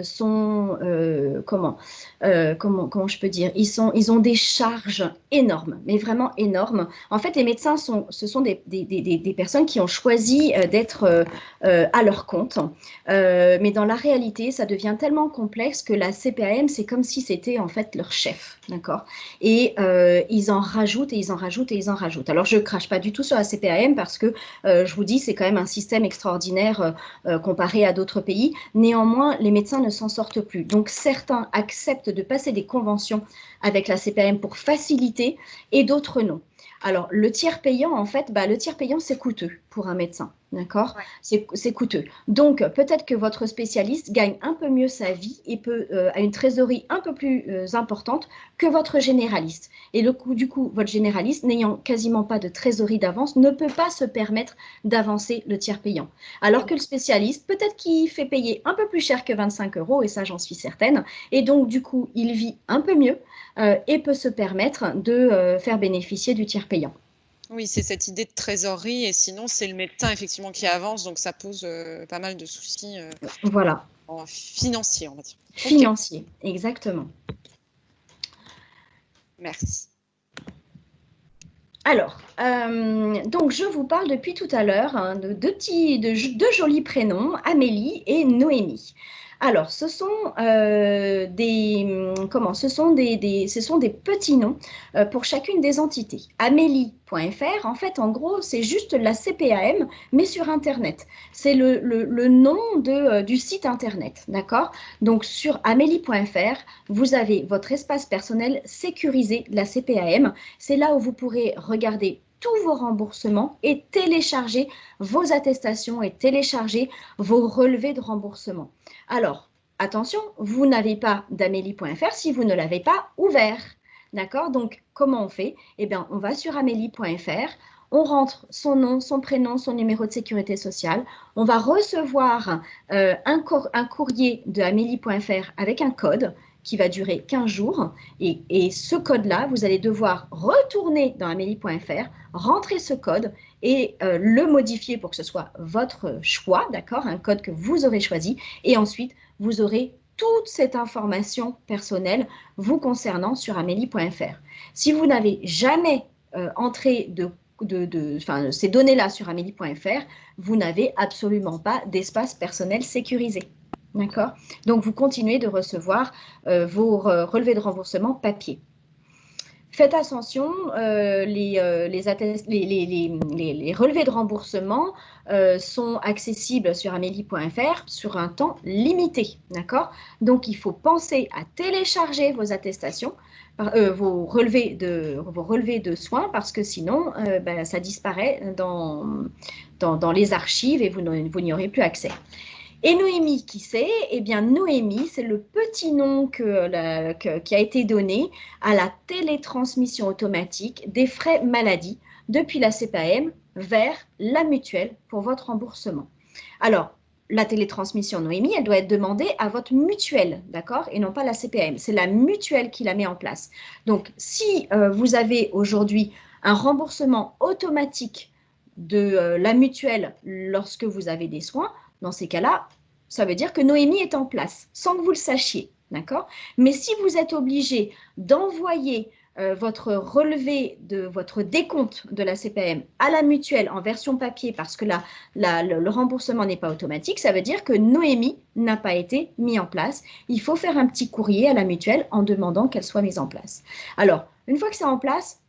B: sont comment je peux dire, ils ont des charges énormes, mais vraiment énormes. En fait, les médecins ce sont des personnes qui ont choisi d'être à leur compte. Mais dans la réalité, ça devient tellement complexe que la CPAM, c'est comme si c'était en fait leur chef, d'accord? Et ils en rajoutent et ils en rajoutent et ils en rajoutent. Alors, je ne crache pas du tout sur la CPAM parce que, je vous dis, c'est quand même un système extraordinaire comparé à d'autres pays. Néanmoins, les médecins ne s'en sortent plus. Donc, certains acceptent de passer des conventions avec la CPAM pour faciliter et d'autres non. Alors, le tiers payant, en fait, le tiers payant, c'est coûteux pour un médecin, d'accord?
A: Ouais.
B: C'est coûteux. Donc, peut-être que votre spécialiste gagne un peu mieux sa vie et a une trésorerie un peu plus importante que votre généraliste. Et du coup, votre généraliste, n'ayant quasiment pas de trésorerie d'avance, ne peut pas se permettre d'avancer le tiers payant. Alors que le spécialiste, peut-être qu'il fait payer un peu plus cher que 25 €, et ça, j'en suis certaine. Et donc, du coup, il vit un peu mieux et peut se permettre de faire bénéficier du tiers payant.
A: Oui, c'est cette idée de trésorerie et sinon, c'est le médecin effectivement qui avance, donc ça pose, pas mal de soucis,
B: Voilà,
A: financiers, on va dire. OK,
B: financier, exactement.
A: merci.
B: Alors, donc je vous parle depuis tout à l'heure de deux jolis prénoms, Amélie et Noémie. Alors, ce sont ce sont des petits noms pour chacune des entités. Amélie.fr, en fait, en gros, c'est juste la CPAM, mais sur Internet. C'est le nom du site Internet, d'accord? Donc, sur amélie.fr, vous avez votre espace personnel sécurisé, la CPAM. C'est là où vous pourrez regarder tous vos remboursements et télécharger vos attestations et télécharger vos relevés de remboursement. Alors, attention, vous n'avez pas d'amélie.fr si vous ne l'avez pas ouvert. D'accord? Donc, comment on fait? Eh bien, on va sur amélie.fr, on rentre son nom, son prénom, son numéro de sécurité sociale. On va recevoir un courrier de amélie.fr avec un code qui va durer 15 jours. Et ce code-là, vous allez devoir retourner dans amélie.fr, rentrer ce code et le modifier pour que ce soit votre choix, d'accord? Un code que vous aurez choisi. Et ensuite, vous aurez toute cette information personnelle vous concernant sur amélie.fr. Si vous n'avez jamais entré ces données-là sur amélie.fr, vous n'avez absolument pas d'espace personnel sécurisé. D'accord? Donc, vous continuez de recevoir vos relevés de remboursement papier. Faites attention, les relevés de remboursement sont accessibles sur amélie.fr sur un temps limité, d'accord? Donc, il faut penser à télécharger vos attestations, vos relevés de soins, parce que sinon, ça disparaît dans les archives et vous n'y aurez plus accès. Et Noémie, qui c'est? Eh bien, Noémie, c'est le petit nom qui a été donné à la télétransmission automatique des frais maladie depuis la CPAM vers la mutuelle pour votre remboursement. Alors, la télétransmission Noémie, elle doit être demandée à votre mutuelle, d'accord? Et non pas la CPAM. C'est la mutuelle qui la met en place. Donc, si vous avez aujourd'hui un remboursement automatique de la mutuelle lorsque vous avez des soins, dans ces cas-là, ça veut dire que Noémie est en place, sans que vous le sachiez, d'accord? Mais si vous êtes obligé d'envoyer votre relevé de votre décompte de la CPAM à la mutuelle en version papier parce que le remboursement n'est pas automatique, ça veut dire que Noémie n'a pas été mis en place. Il faut faire un petit courrier à la mutuelle en demandant qu'elle soit mise en place. Alors, une fois que c'est en place,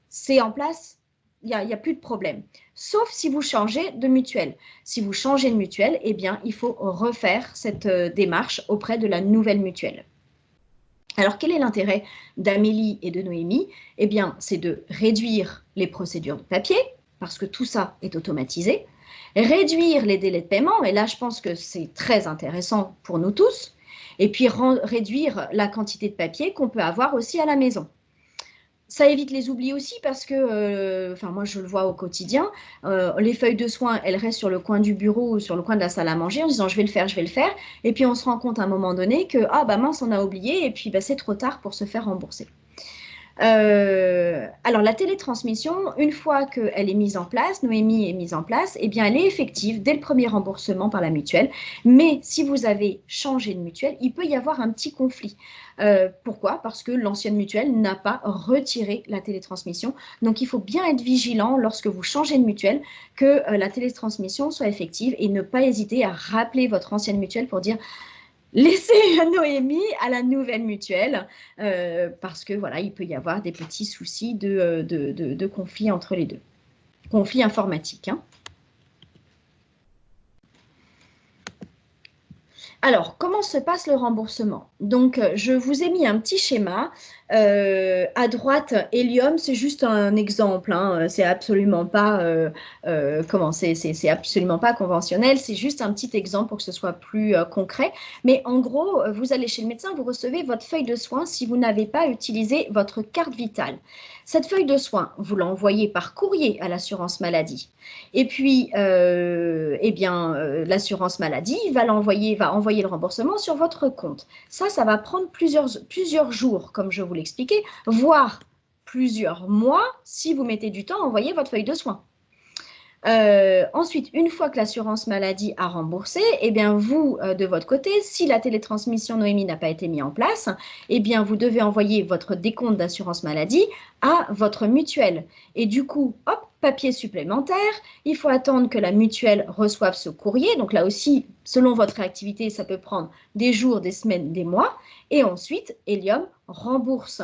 B: il n'y a plus de problème. Sauf si vous changez de mutuelle. Si vous changez de mutuelle, eh bien, il faut refaire cette démarche auprès de la nouvelle mutuelle. Alors, quel est l'intérêt d'Amélie et de Noémie? Eh bien, c'est de réduire les procédures de papier, parce que tout ça est automatisé, réduire les délais de paiement, et là, je pense que c'est très intéressant pour nous tous, et puis réduire la quantité de papier qu'on peut avoir aussi à la maison. Ça évite les oublis aussi parce que, moi je le vois au quotidien, les feuilles de soins, elles restent sur le coin du bureau ou sur le coin de la salle à manger en disant je vais le faire, et puis on se rend compte à un moment donné que ah bah mince on a oublié et puis bah, c'est trop tard pour se faire rembourser. Alors la télétransmission, une fois qu'elle est mise en place, Noémie est mise en place, eh bien elle est effective dès le premier remboursement par la mutuelle. Mais si vous avez changé de mutuelle, il peut y avoir un petit conflit. Pourquoi? Parce que l'ancienne mutuelle n'a pas retiré la télétransmission. Donc il faut bien être vigilant lorsque vous changez de mutuelle que la télétransmission soit effective et ne pas hésiter à rappeler votre ancienne mutuelle pour dire laissez Noémie à la nouvelle mutuelle parce que voilà, il peut y avoir des petits soucis de conflit entre les deux. Conflit informatique. Hein. Alors, comment se passe le remboursement? Donc, je vous ai mis un petit schéma À droite, hélium, c'est juste un exemple, hein. C'est absolument pas c'est absolument pas conventionnel. C'est juste un petit exemple pour que ce soit plus concret. Mais en gros, vous allez chez le médecin, vous recevez votre feuille de soins si vous n'avez pas utilisé votre carte vitale. Cette feuille de soins, vous l'envoyez par courrier à l'assurance maladie. Et puis, l'assurance maladie va envoyer le remboursement sur votre compte. Ça va prendre plusieurs jours, comme je vous l'expliquais, voire plusieurs mois si vous mettez du temps à envoyer votre feuille de soins. Ensuite, une fois que l'assurance maladie a remboursé, eh bien vous, de votre côté, si la télétransmission Noémie n'a pas été mise en place, eh bien vous devez envoyer votre décompte d'assurance maladie à votre mutuelle. Et du coup, hop, papier supplémentaire, il faut attendre que la mutuelle reçoive ce courrier. Donc là aussi, selon votre réactivité, ça peut prendre des jours, des semaines, des mois. Et ensuite, Hélium rembourse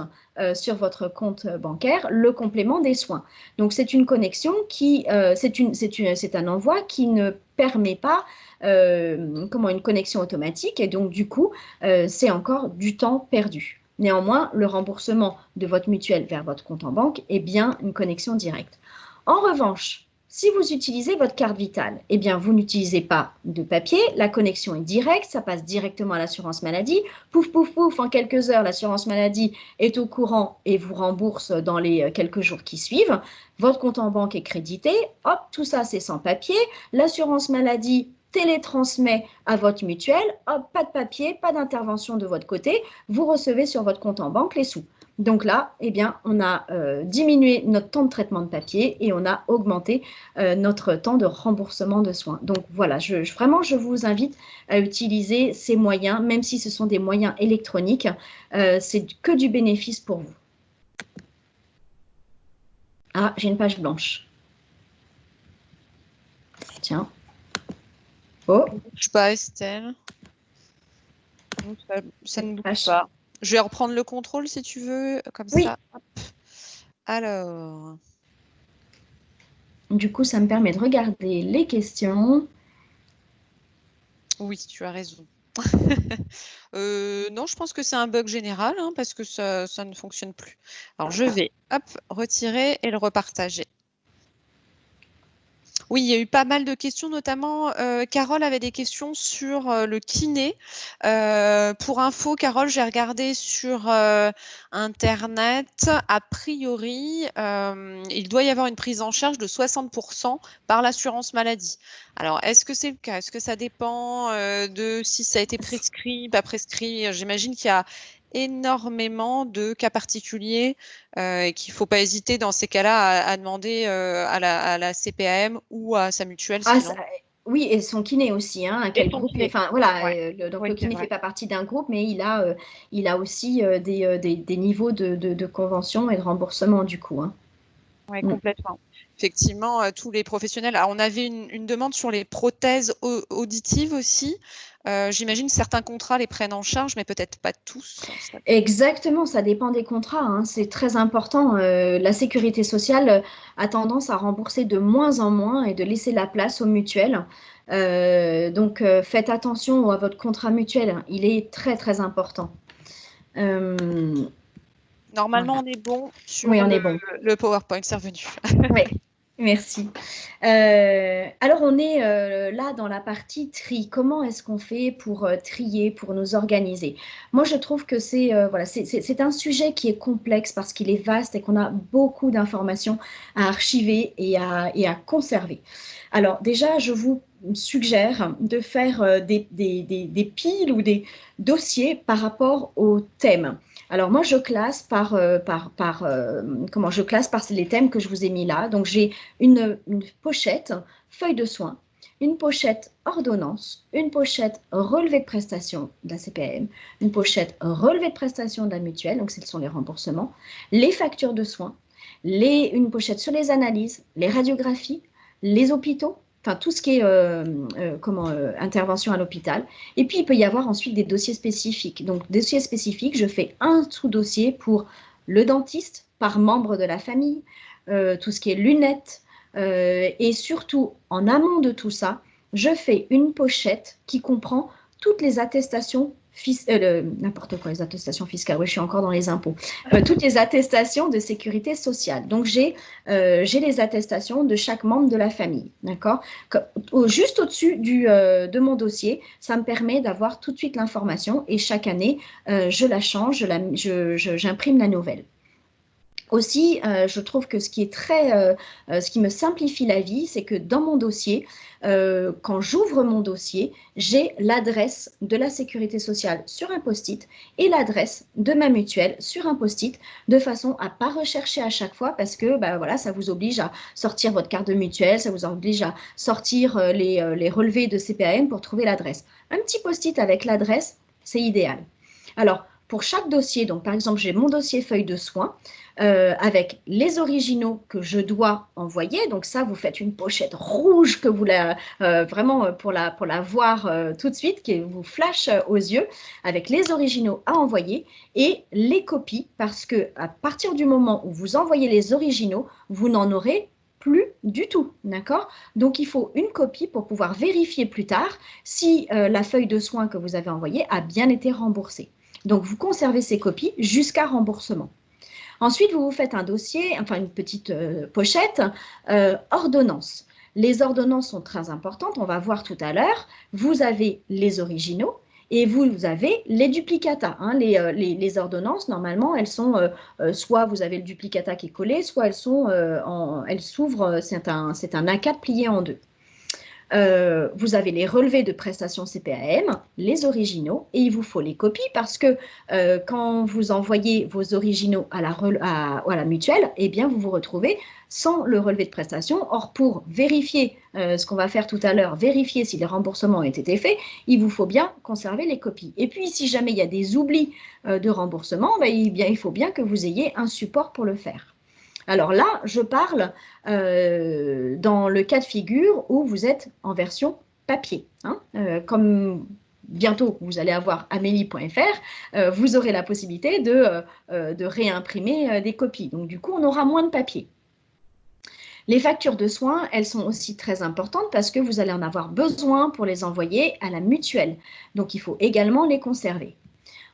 B: sur votre compte bancaire le complément des soins. Donc c'est une connexion c'est un envoi qui ne permet pas une connexion automatique, et donc du coup c'est encore du temps perdu. Néanmoins, le remboursement de votre mutuelle vers votre compte en banque est bien une connexion directe. En revanche, si vous utilisez votre carte vitale, eh bien, vous n'utilisez pas de papier, la connexion est directe, ça passe directement à l'assurance maladie. Pouf, pouf, pouf, en quelques heures, l'assurance maladie est au courant et vous rembourse dans les quelques jours qui suivent. Votre compte en banque est crédité, hop, tout ça c'est sans papier. L'assurance maladie télétransmet à votre mutuelle, hop, pas de papier, pas d'intervention de votre côté, vous recevez sur votre compte en banque les sous. Donc là, eh bien, on a diminué notre temps de traitement de papier et on a augmenté notre temps de remboursement de soins. Donc voilà, vraiment, je vous invite à utiliser ces moyens, même si ce sont des moyens électroniques, c'est que du bénéfice pour vous. Ah, j'ai une page blanche. Tiens. Oh.
A: Ça ne bouge pas, Estelle. Ça ne bouge pas. Je vais reprendre le contrôle si tu veux, comme ça. Hop. Alors.
B: Du coup, ça me permet de regarder les questions.
A: Oui, tu as raison. Non, je pense que c'est un bug général, hein, parce que ça ne fonctionne plus. Alors, je vais retirer et le repartager. Oui, il y a eu pas mal de questions, notamment Carole avait des questions sur le kiné. Pour info, Carole, j'ai regardé sur Internet. A priori, il doit y avoir une prise en charge de 60% par l'assurance maladie. Alors, est-ce que c'est le cas? Est-ce que ça dépend de si ça a été prescrit, pas prescrit? J'imagine qu'il y a énormément de cas particuliers et qu'il ne faut pas hésiter dans ces cas-là à demander à la CPAM ou à sa mutuelle.
B: Oui, et son kiné aussi, hein, quel groupe, enfin voilà, ouais. Le kiné ne fait pas partie d'un groupe, mais il a aussi des niveaux de convention et de remboursement du coup. Hein.
A: Oui, complètement. Effectivement, tous les professionnels. Alors, on avait une demande sur les prothèses auditives aussi. J'imagine que certains contrats les prennent en charge, mais peut-être pas tous.
B: Exactement, ça dépend des contrats. Hein. C'est très important. La sécurité sociale a tendance à rembourser de moins en moins et de laisser la place aux mutuelles. Donc, faites attention à votre contrat mutuel. Il est très, très important.
A: Normalement, on est bon sur le PowerPoint, c'est revenu.
B: Oui, merci. Alors, on est là dans la partie tri. Comment est-ce qu'on fait pour trier, pour nous organiser? Moi, je trouve que c'est un sujet qui est complexe parce qu'il est vaste et qu'on a beaucoup d'informations à archiver et à conserver. Alors, déjà, je vous suggère de faire des piles ou des dossiers par rapport au thème. Alors moi, je classe par les thèmes que je vous ai mis là. Donc j'ai une pochette feuille de soins, une pochette ordonnance, une pochette relevé de prestations de la CPAM, une pochette relevé de prestations de la mutuelle, donc ce sont les remboursements, les factures de soins, une pochette sur les analyses, les radiographies, les hôpitaux. Enfin, tout ce qui est intervention à l'hôpital. Et puis, il peut y avoir ensuite des dossiers spécifiques. Donc, dossiers spécifiques, je fais un sous-dossier pour le dentiste par membre de la famille, tout ce qui est lunettes. Et surtout, en amont de tout ça, je fais une pochette qui comprend toutes les attestations n'importe quoi, les attestations fiscales, oui, je suis encore dans les impôts, toutes les attestations de sécurité sociale. Donc, j'ai les attestations de chaque membre de la famille, d'accord? Juste au-dessus de mon dossier, ça me permet d'avoir tout de suite l'information et chaque année, je la change, j'imprime la nouvelle. Aussi, je trouve que ce qui me simplifie la vie, c'est que dans mon dossier, quand j'ouvre mon dossier, j'ai l'adresse de la sécurité sociale sur un post-it et l'adresse de ma mutuelle sur un post-it, de façon à ne pas rechercher à chaque fois parce que voilà, ça vous oblige à sortir votre carte de mutuelle, ça vous oblige à sortir les relevés de CPAM pour trouver l'adresse. Un petit post-it avec l'adresse, c'est idéal. Alors, pour chaque dossier, donc par exemple, j'ai mon dossier feuille de soins, avec les originaux que je dois envoyer. Donc ça, vous faites une pochette rouge que vous vraiment pour la voir tout de suite, qui vous flash aux yeux, avec les originaux à envoyer et les copies, parce que à partir du moment où vous envoyez les originaux, vous n'en aurez plus du tout, d'accord? Donc, il faut une copie pour pouvoir vérifier plus tard si la feuille de soins que vous avez envoyée a bien été remboursée. Donc, vous conservez ces copies jusqu'à remboursement. Ensuite, vous vous faites un dossier, enfin une petite pochette, ordonnances. Les ordonnances sont très importantes, on va voir tout à l'heure. Vous avez les originaux et vous avez les duplicata. Hein. Les ordonnances, normalement, elles sont, soit vous avez le duplicata qui est collé, soit elles s'ouvrent, c'est un A4 plié en deux. Vous avez les relevés de prestations CPAM, les originaux, et il vous faut les copies parce que quand vous envoyez vos originaux à la mutuelle, eh bien, vous vous retrouvez sans le relevé de prestations. Or, pour vérifier ce qu'on va faire tout à l'heure, vérifier si les remboursements ont été faits, il vous faut bien conserver les copies. Et puis, si jamais il y a des oublis de remboursement, il faut bien que vous ayez un support pour le faire. Alors là, je parle dans le cas de figure où vous êtes en version papier. Hein, comme bientôt vous allez avoir amélie.fr, vous aurez la possibilité de réimprimer des copies. Donc du coup, on aura moins de papier. Les factures de soins, elles sont aussi très importantes parce que vous allez en avoir besoin pour les envoyer à la mutuelle. Donc il faut également les conserver.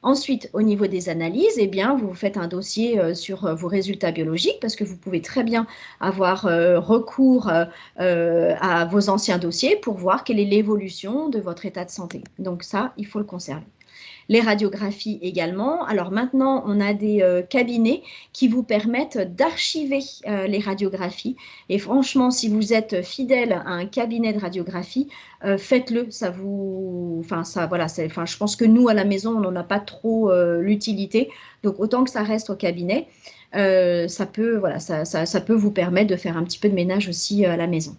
B: Ensuite, au niveau des analyses, eh bien, vous faites un dossier sur vos résultats biologiques parce que vous pouvez très bien avoir recours à vos anciens dossiers pour voir quelle est l'évolution de votre état de santé. Donc ça, il faut le conserver. Les radiographies également. Alors maintenant, on a des cabinets qui vous permettent d'archiver les radiographies. Et franchement, si vous êtes fidèle à un cabinet de radiographie, faites-le. Ça vous, voilà. Je pense que nous à la maison, on n'en a pas trop l'utilité. Donc autant que ça reste au cabinet, ça peut vous permettre de faire un petit peu de ménage aussi à la maison.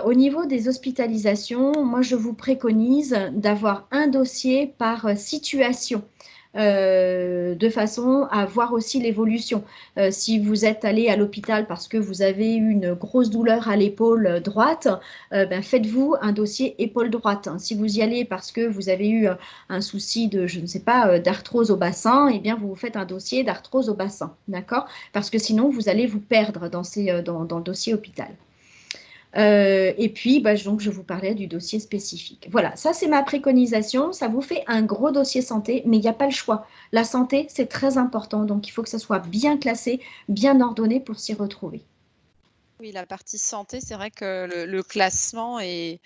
B: Au niveau des hospitalisations, moi je vous préconise d'avoir un dossier par situation, de façon à voir aussi l'évolution. Si vous êtes allé à l'hôpital parce que vous avez eu une grosse douleur à l'épaule droite, faites-vous un dossier épaule droite. Si vous y allez parce que vous avez eu un souci de, je ne sais pas, d'arthrose au bassin, eh bien vous vous faites un dossier d'arthrose au bassin, d'accord? Parce que sinon vous allez vous perdre dans le dossier hôpital. Et puis, donc, je vous parlais du dossier spécifique. Voilà, ça c'est ma préconisation. Ça vous fait un gros dossier santé, mais il n'y a pas le choix. La santé, c'est très important, donc il faut que ça soit bien classé, bien ordonné pour s'y retrouver.
A: Oui, la partie santé, c'est vrai que le classement est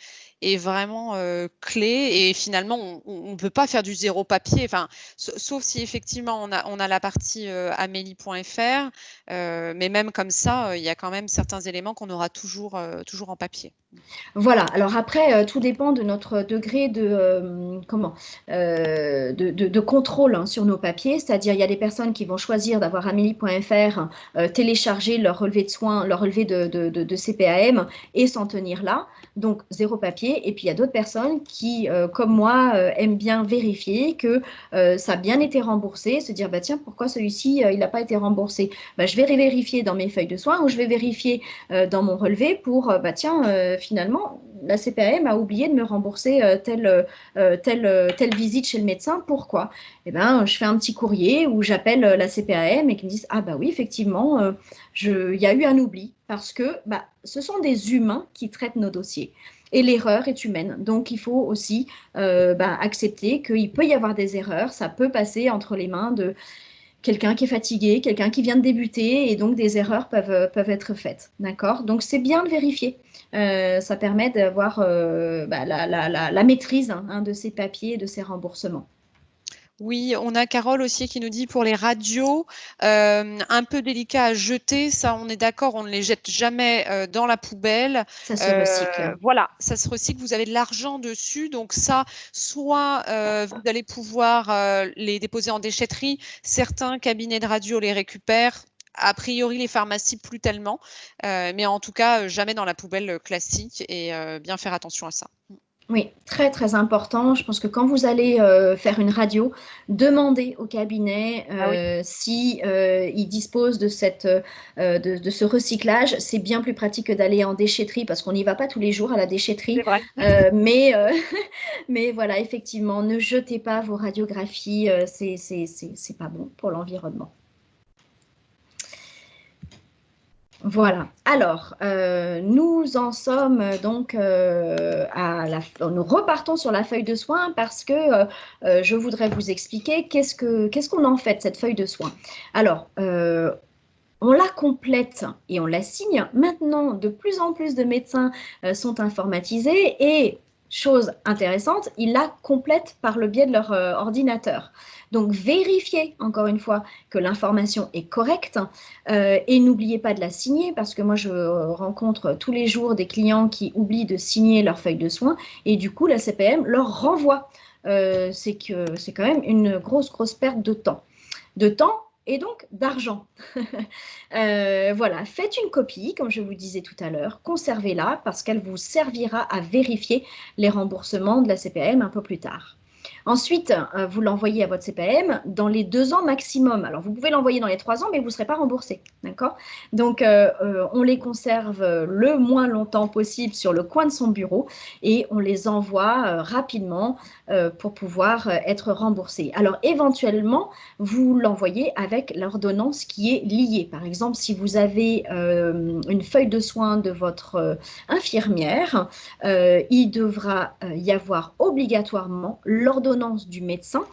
A: vraiment clé et finalement, on ne peut pas faire du zéro papier, enfin, sauf si effectivement on a la partie amélie.fr, mais même comme ça, il y a quand même certains éléments qu'on aura toujours en papier.
B: Voilà, alors après, tout dépend de notre degré de contrôle sur nos papiers, c'est-à-dire il y a des personnes qui vont choisir d'avoir amélie.fr, télécharger leur relevé de soins, leur relevé de CPAM et s'en tenir là, donc zéro papier, et puis il y a d'autres personnes qui, comme moi, aiment bien vérifier que ça a bien été remboursé, se dire, tiens, pourquoi celui-ci, il n'a pas été remboursé? Je vais vérifier dans mes feuilles de soins ou je vais vérifier dans mon relevé pour, finalement, la CPAM a oublié de me rembourser telle visite chez le médecin. Pourquoi? Eh ben, je fais un petit courrier où j'appelle la CPAM et qu'ils me disent, ah bah oui, effectivement, il y a eu un oubli parce que ce sont des humains qui traitent nos dossiers. Et l'erreur est humaine. Donc, il faut aussi accepter qu'il peut y avoir des erreurs. Ça peut passer entre les mains de quelqu'un qui est fatigué, quelqu'un qui vient de débuter, et donc des erreurs peuvent être faites. D'accord? Donc, c'est bien de vérifier. Ça permet d'avoir la maîtrise de ces papiers et de ces remboursements.
A: Oui, on a Carole aussi qui nous dit pour les radios, un peu délicat à jeter, ça on est d'accord, on ne les jette jamais dans la poubelle.
B: Ça se recycle.
A: Voilà, ça se recycle, vous avez de l'argent dessus, donc ça, soit vous allez pouvoir les déposer en déchetterie, certains cabinets de radio les récupèrent, a priori les pharmacies plus tellement, mais en tout cas jamais dans la poubelle classique et bien faire attention à ça.
B: Oui, très très important. Je pense que quand vous allez faire une radio, demandez au cabinet si il dispose de ce recyclage. C'est bien plus pratique que d'aller en déchetterie parce qu'on n'y va pas tous les jours à la déchetterie.
A: C'est vrai.
B: Mais voilà, effectivement, ne jetez pas vos radiographies. C'est pas bon pour l'environnement. Voilà. Alors, nous en sommes donc nous repartons sur la feuille de soins parce que je voudrais vous expliquer qu'est-ce qu'on en fait de cette feuille de soins. Alors, on la complète et on la signe. Maintenant, de plus en plus de médecins sont informatisés et, chose intéressante, ils la complètent par le biais de leur ordinateur. Donc, vérifiez encore une fois que l'information est correcte et n'oubliez pas de la signer parce que moi, je rencontre tous les jours des clients qui oublient de signer leur feuille de soins et du coup, la CPAM leur renvoie. C'est quand même une grosse perte de temps. Et donc d'argent. Voilà, faites une copie, comme je vous disais tout à l'heure, conservez-la parce qu'elle vous servira à vérifier les remboursements de la CPAM un peu plus tard. Ensuite, vous l'envoyez à votre CPAM dans les 2 ans maximum. Alors, vous pouvez l'envoyer dans les 3 ans, mais vous ne serez pas remboursé. D'accord? Donc, on les conserve le moins longtemps possible sur le coin de son bureau et on les envoie rapidement pour pouvoir être remboursé. Alors, éventuellement, vous l'envoyez avec l'ordonnance qui est liée. Par exemple, si vous avez une feuille de soins de votre infirmière, il devra y avoir obligatoirement l'ordonnance du médecin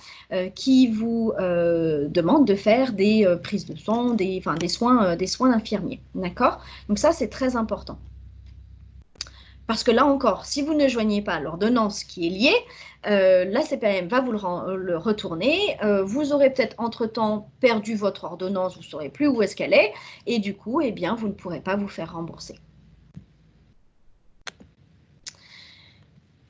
B: qui vous demande de faire des prises de sang, des soins infirmiers. D'accord? Donc ça, c'est très important. Parce que là encore, si vous ne joignez pas l'ordonnance qui est liée, la CPAM va vous le retourner. Vous aurez peut-être entre-temps perdu votre ordonnance, vous ne saurez plus où est-ce qu'elle est. Et du coup, eh bien, vous ne pourrez pas vous faire rembourser.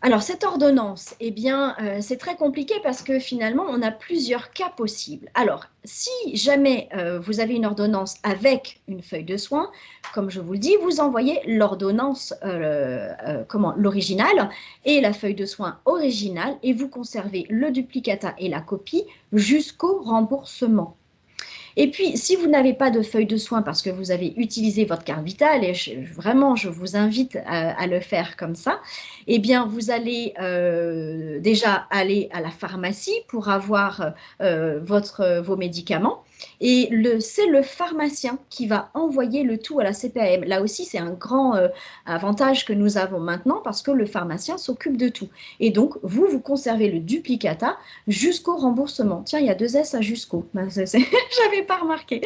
B: Alors, cette ordonnance, eh bien, c'est très compliqué parce que finalement, on a plusieurs cas possibles. Alors, si jamais vous avez une ordonnance avec une feuille de soins, comme je vous le dis, vous envoyez l'ordonnance, l'original et la feuille de soins originale et vous conservez le duplicata et la copie jusqu'au remboursement. Et puis, si vous n'avez pas de feuille de soins parce que vous avez utilisé votre carte vitale, et vraiment, je vous invite à le faire comme ça, eh bien, vous allez déjà aller à la pharmacie pour avoir vos médicaments. Et c'est le pharmacien qui va envoyer le tout à la CPAM. Là aussi, c'est un grand avantage que nous avons maintenant parce que le pharmacien s'occupe de tout. Et donc, vous conservez le duplicata jusqu'au remboursement. Tiens, il y a 2 S à jusqu'au. J'avais pas remarqué.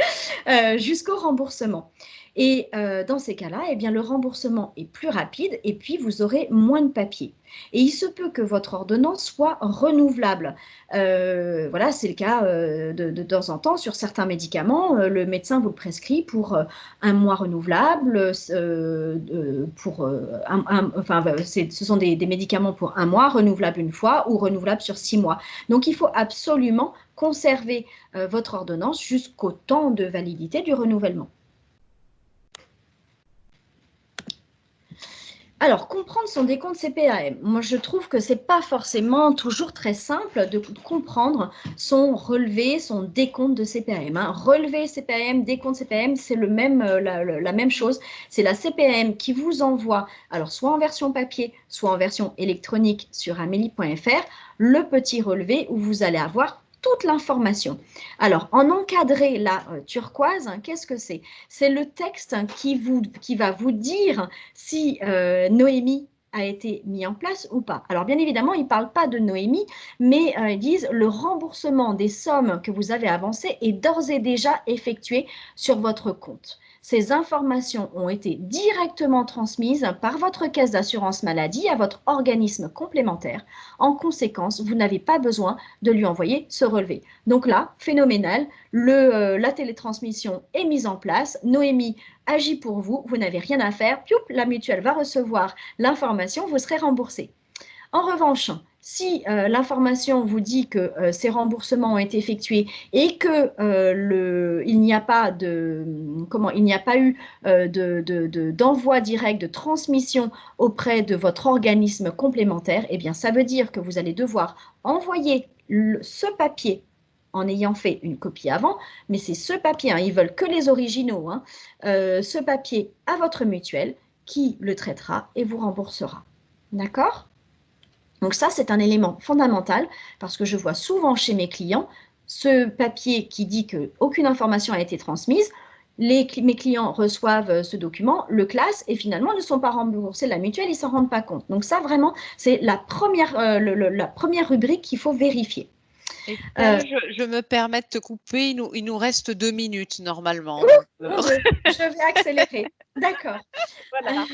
B: Jusqu'au remboursement. Et dans ces cas-là, eh bien, le remboursement est plus rapide et puis vous aurez moins de papier. Et il se peut que votre ordonnance soit renouvelable. Voilà, c'est le cas de temps en temps sur certains médicaments. Le médecin vous le prescrit pour 1 mois renouvelable. Ce sont des médicaments pour 1 mois, renouvelables 1 fois ou renouvelables sur 6 mois. Donc, il faut absolument conserver votre ordonnance jusqu'au temps de validité du renouvellement. Alors, comprendre son décompte CPAM. Moi, je trouve que ce n'est pas forcément toujours très simple de comprendre son relevé, son décompte de CPAM. Hein. Relevé CPAM, décompte CPAM, c'est la même chose. C'est la CPAM qui vous envoie, alors soit en version papier, soit en version électronique sur amélie.fr, le petit relevé où vous allez avoir toute l'information. Alors, en encadré, la turquoise, qu'est-ce que c'est? C'est le texte qui va vous dire si Noémie a été mis en place ou pas. Alors, bien évidemment, ils ne parlent pas de Noémie, mais ils disent le remboursement des sommes que vous avez avancées est d'ores et déjà effectué sur votre compte. Ces informations ont été directement transmises par votre caisse d'assurance maladie à votre organisme complémentaire. En conséquence, vous n'avez pas besoin de lui envoyer ce relevé. Donc là, phénoménal, la télétransmission est mise en place. Noémie agit pour vous, vous n'avez rien à faire. Pioup, la mutuelle va recevoir l'information, vous serez remboursé. En revanche, si l'information vous dit que ces remboursements ont été effectués et que il n'y a pas eu d'envoi direct de transmission auprès de votre organisme complémentaire, eh bien, ça veut dire que vous allez devoir envoyer ce papier en ayant fait une copie avant, mais c'est ce papier, hein, ils veulent que les originaux, hein, ce papier à votre mutuelle qui le traitera et vous remboursera. D'accord ? Donc ça, c'est un élément fondamental parce que je vois souvent chez mes clients ce papier qui dit qu'aucune information a été transmise. Mes clients reçoivent ce document, le classent et finalement ne sont pas remboursés de la mutuelle, ils ne s'en rendent pas compte. Donc ça, vraiment, c'est la première rubrique qu'il faut vérifier.
A: Estelle, je me permets de te couper, il nous reste 2 minutes normalement.
B: Je vais accélérer. D'accord.
A: Voilà.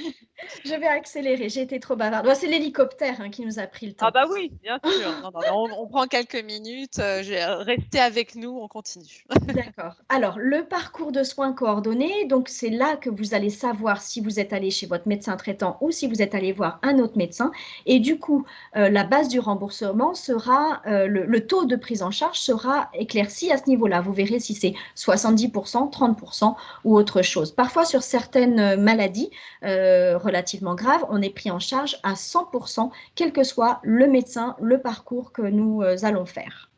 B: Je vais accélérer, j'ai été trop bavarde. C'est l'hélicoptère qui nous a pris le temps.
A: Ah bah oui, bien sûr. Non, on prend quelques minutes. Restez avec nous, on continue.
B: D'accord. Alors, le parcours de soins coordonné, donc c'est là que vous allez savoir si vous êtes allé chez votre médecin traitant ou si vous êtes allé voir un autre médecin. Et du coup, la base du remboursement sera, le taux de prise en charge sera éclairci à ce niveau-là. Vous verrez si c'est 70%, 30% ou autre chose. Parfois, sur certaines maladies relativement graves, on est pris en charge à 100%, quel que soit le médecin, le parcours que nous allons faire.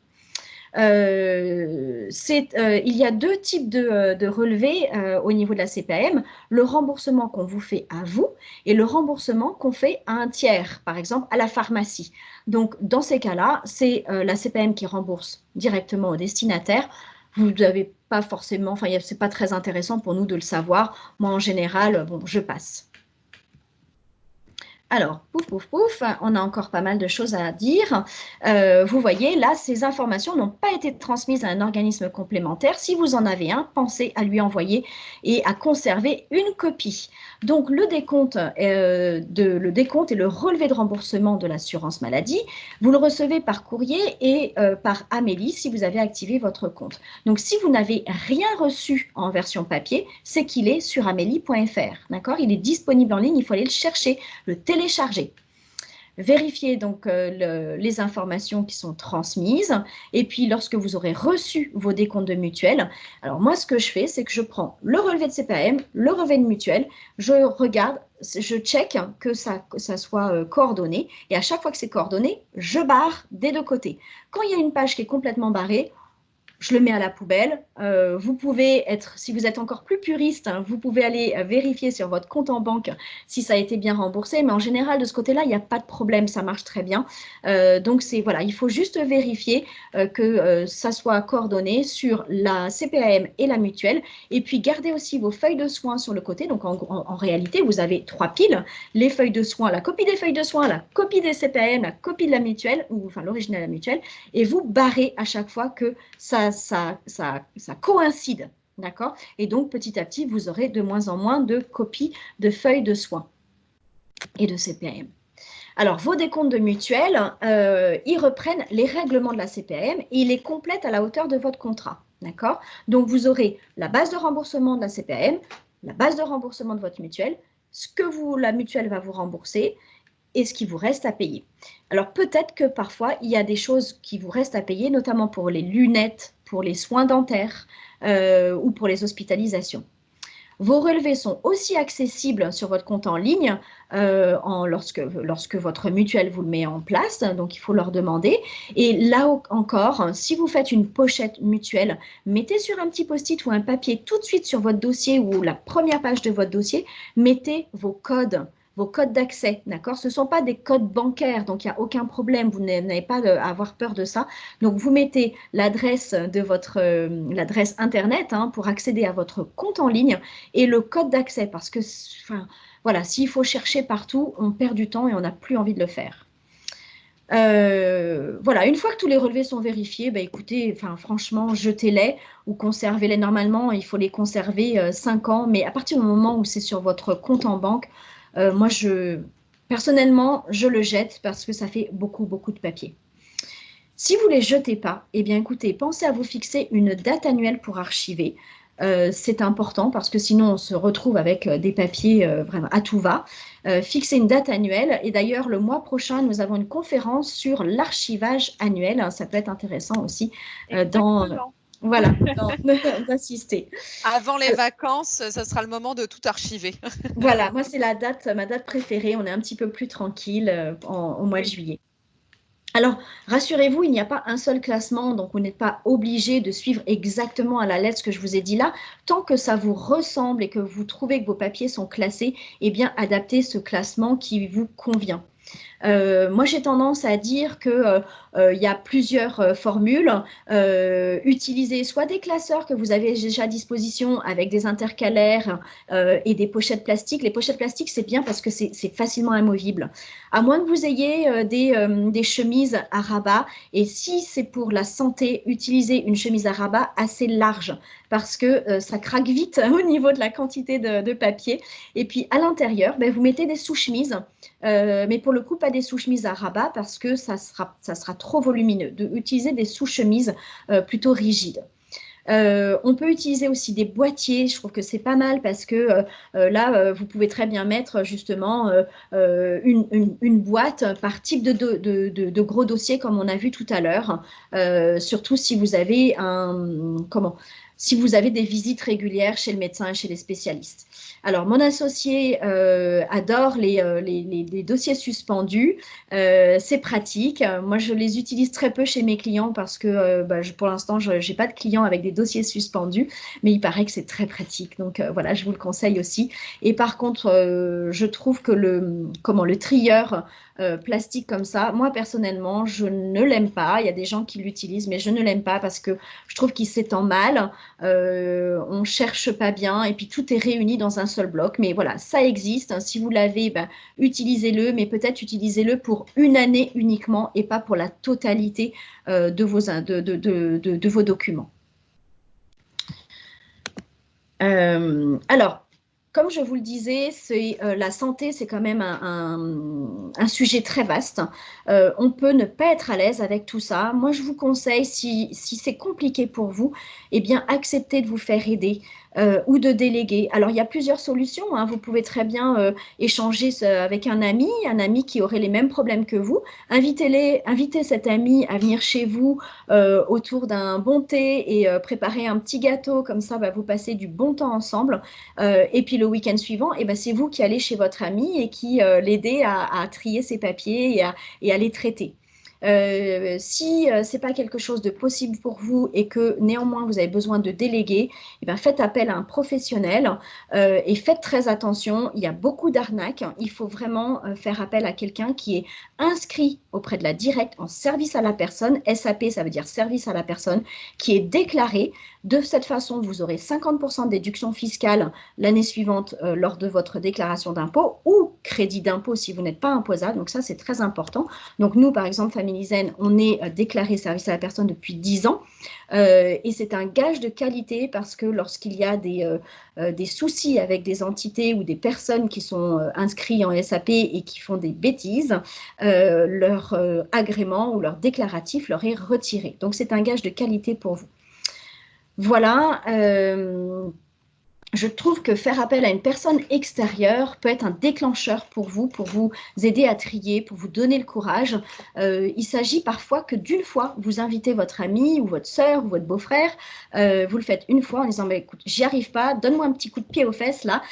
B: Il y a 2 types de relevés au niveau de la CPAM, le remboursement qu'on vous fait à vous et le remboursement qu'on fait à un tiers, par exemple à la pharmacie. Donc, dans ces cas-là, c'est la CPAM qui rembourse directement au destinataire. Vous n'avez pas forcément, enfin, ce n'est pas très intéressant pour nous de le savoir. Moi, en général, bon, je passe. Alors, pouf, pouf, pouf, on a encore pas mal de choses à dire. Vous voyez, là, ces informations n'ont pas été transmises à un organisme complémentaire. Si vous en avez un, pensez à lui envoyer et à conserver une copie. Donc, le décompte et le relevé de remboursement de l'assurance maladie, vous le recevez par courrier et par Amélie si vous avez activé votre compte. Donc, si vous n'avez rien reçu en version papier, c'est qu'il est sur amélie.fr. D'accord ? Il est disponible en ligne, il faut aller le chercher, le télécharger. Vérifiez donc les informations qui sont transmises et puis lorsque vous aurez reçu vos décomptes de mutuelle, alors moi ce que je fais c'est que je prends le relevé de CPAM, le relevé de mutuelle, je regarde, je check que ça soit coordonné et à chaque fois que c'est coordonné, je barre des 2 côtés. Quand il y a une page qui est complètement barrée, je le mets à la poubelle. Vous pouvez être, si vous êtes encore plus puriste, hein, vous pouvez aller vérifier sur votre compte en banque si ça a été bien remboursé. Mais en général, de ce côté-là, il n'y a pas de problème, ça marche très bien. Donc, voilà, il faut juste vérifier que ça soit coordonné sur la CPAM et la mutuelle. Et puis, gardez aussi vos feuilles de soins sur le côté. Donc, en réalité, vous avez 3 piles. Les feuilles de soins, la copie des feuilles de soins, la copie des CPAM, la copie de la mutuelle, ou enfin l'original de la mutuelle. Et vous barrez à chaque fois que ça coïncide, d'accord? Et donc, petit à petit, vous aurez de moins en moins de copies de feuilles de soins et de CPAM. Alors, vos décomptes de mutuelle, ils reprennent les règlements de la CPAM et ils les complètent à la hauteur de votre contrat, d'accord? Donc, vous aurez la base de remboursement de la CPAM, la base de remboursement de votre mutuelle, ce que la mutuelle va vous rembourser et ce qui vous reste à payer. Alors peut-être que parfois, il y a des choses qui vous restent à payer, notamment pour les lunettes, pour les soins dentaires ou pour les hospitalisations. Vos relevés sont aussi accessibles sur votre compte en ligne lorsque votre mutuelle vous le met en place, donc il faut leur demander. Et là encore, si vous faites une pochette mutuelle, mettez sur un petit post-it ou un papier tout de suite sur votre dossier ou la première page de votre dossier, mettez vos codes d'accès, d'accord? Ce ne sont pas des codes bancaires, donc il n'y a aucun problème, vous n'avez pas à avoir peur de ça. Donc, vous mettez l'adresse de l'adresse Internet pour accéder à votre compte en ligne et le code d'accès, parce que, enfin, voilà, s'il faut chercher partout, on perd du temps et on n'a plus envie de le faire. Voilà, une fois que tous les relevés sont vérifiés, écoutez, franchement, jetez-les ou conservez-les. Normalement, il faut les conserver 5 ans, mais à partir du moment où c'est sur votre compte en banque, moi, personnellement, je le jette parce que ça fait beaucoup, beaucoup de papier. Si vous ne les jetez pas, eh bien, écoutez, pensez à vous fixer une date annuelle pour archiver. C'est important parce que sinon, on se retrouve avec des papiers vraiment à tout va. Fixez une date annuelle. Et d'ailleurs, le mois prochain, nous avons une conférence sur l'archivage annuel. Ça peut être intéressant aussi d'assister.
A: Avant les vacances, ça sera le moment de tout archiver.
B: Voilà, moi, c'est ma date préférée. On est un petit peu plus tranquille au mois de juillet. Alors, rassurez-vous, il n'y a pas un seul classement, donc vous n'êtes pas obligé de suivre exactement à la lettre ce que je vous ai dit là. Tant que ça vous ressemble et que vous trouvez que vos papiers sont classés, eh bien, adaptez ce classement qui vous convient. Moi, j'ai tendance à dire qu'il y a plusieurs formules. Utilisez soit des classeurs que vous avez déjà à disposition avec des intercalaires et des pochettes plastiques. Les pochettes plastiques, c'est bien parce que c'est facilement amovible. À moins que vous ayez des chemises à rabat. Et si c'est pour la santé, utilisez une chemise à rabat assez large parce que ça craque vite au niveau de la quantité de papier. Et puis, à l'intérieur, vous mettez des sous-chemises. Mais pour le coup, pas des sous-chemises à rabat parce que ça sera trop volumineux. Utiliser des sous-chemises plutôt rigides. On peut utiliser aussi des boîtiers, je trouve que c'est pas mal parce que là, vous pouvez très bien mettre justement une boîte par type de gros dossier comme on a vu tout à l'heure, surtout si vous avez si vous avez des visites régulières chez le médecin et chez les spécialistes. Alors, mon associé adore les dossiers suspendus. C'est pratique. Moi, je les utilise très peu chez mes clients parce que pour l'instant, je n'ai pas de clients avec des dossiers suspendus, mais il paraît que c'est très pratique. Donc, voilà, je vous le conseille aussi. Et par contre, je trouve que le trieur plastique comme ça, moi, personnellement, je ne l'aime pas. Il y a des gens qui l'utilisent, mais je ne l'aime pas parce que je trouve qu'il s'étend mal. On ne cherche pas bien et puis tout est réuni dans un seul bloc. Mais voilà, ça existe. Si vous l'avez, utilisez-le, mais peut-être utilisez-le pour une année uniquement et pas pour la totalité de vos documents. Alors, comme je vous le disais, la santé, c'est quand même un sujet très vaste. On peut ne pas être à l'aise avec tout ça. Moi, je vous conseille, si c'est compliqué pour vous, eh bien, acceptez de vous faire aider ou de déléguer. Alors, il y a plusieurs solutions. Vous pouvez très bien échanger avec un ami qui aurait les mêmes problèmes que vous. Invitez cet ami à venir chez vous autour d'un bon thé et préparer un petit gâteau. Comme ça, vous passez du bon temps ensemble. Et puis, le week-end suivant, c'est vous qui allez chez votre ami et qui l'aidez à trier ses papiers et à les traiter. Si ce n'est pas quelque chose de possible pour vous et que néanmoins vous avez besoin de déléguer, faites appel à un professionnel et faites très attention. Il y a beaucoup d'arnaques. Il faut vraiment faire appel à quelqu'un qui est inscrit auprès de la Directe en service à la personne. SAP, ça veut dire service à la personne, qui est déclaré. De cette façon, vous aurez 50% de déduction fiscale l'année suivante lors de votre déclaration d'impôt ou crédit d'impôt si vous n'êtes pas imposable. Donc ça, c'est très important. Donc nous, par exemple, Family Zen, on est déclaré service à la personne depuis 10 ans et c'est un gage de qualité parce que lorsqu'il y a des soucis avec des entités ou des personnes qui sont inscrites en SAP et qui font des bêtises, leur agrément ou leur déclaratif leur est retiré. Donc c'est un gage de qualité pour vous. Voilà, je trouve que faire appel à une personne extérieure peut être un déclencheur pour vous aider à trier, pour vous donner le courage. Il s'agit parfois que d'une fois, vous invitez votre ami ou votre sœur ou votre beau-frère, vous le faites une fois en disant, écoute, j'y arrive pas, donne-moi un petit coup de pied aux fesses là,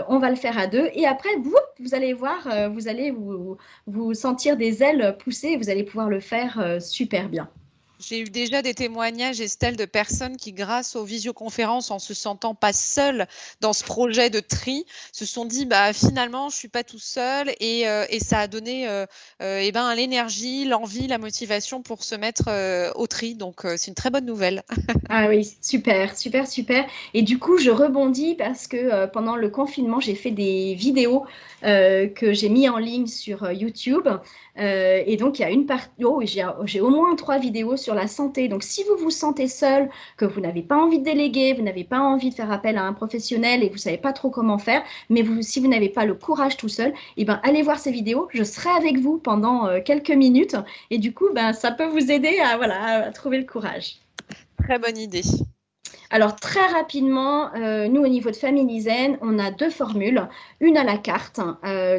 B: on va le faire à deux. Et après, vous allez voir, vous allez vous sentir des ailes pousser et vous allez pouvoir le faire super bien.
A: J'ai eu déjà des témoignages, Estelle, de personnes qui, grâce aux visioconférences, en se sentant pas seules dans ce projet de tri, se sont dit finalement, je suis pas tout seul et ça a donné l'énergie, l'envie, la motivation pour se mettre au tri. Donc, c'est une très bonne nouvelle.
B: Ah oui, super, super, super. Et du coup, je rebondis parce que pendant le confinement, j'ai fait des vidéos que j'ai mis en ligne sur YouTube. Et donc, il y a une partie, j'ai au moins 3 vidéos sur la santé. Donc, si vous vous sentez seul, que vous n'avez pas envie de déléguer, vous n'avez pas envie de faire appel à un professionnel et vous savez pas trop comment faire, mais si vous n'avez pas le courage tout seul, eh ben, allez voir ces vidéos. Je serai avec vous pendant quelques minutes. Et du coup, ça peut vous aider à trouver le courage.
A: Très bonne idée.
B: Alors, très rapidement, nous, au niveau de Family Zen, on a 2 formules. Une à la carte,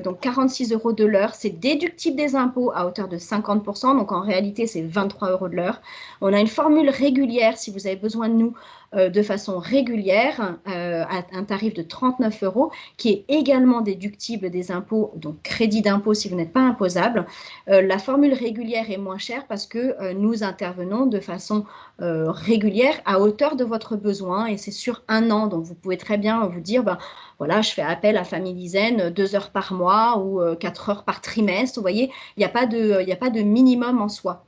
B: donc 46 € de l'heure. C'est déductible des impôts à hauteur de 50%. Donc, en réalité, c'est 23 € de l'heure. On a une formule régulière si vous avez besoin de nous de façon régulière à un tarif de 39 € qui est également déductible des impôts, donc crédit d'impôt si vous n'êtes pas imposable. La formule régulière est moins chère parce que nous intervenons de façon régulière à hauteur de votre besoin et c'est sur 1 an. Donc, vous pouvez très bien vous dire, voilà, je fais appel à Family Zen 2 heures par mois ou 4 heures par trimestre. Vous voyez, il n'y a pas de minimum en soi.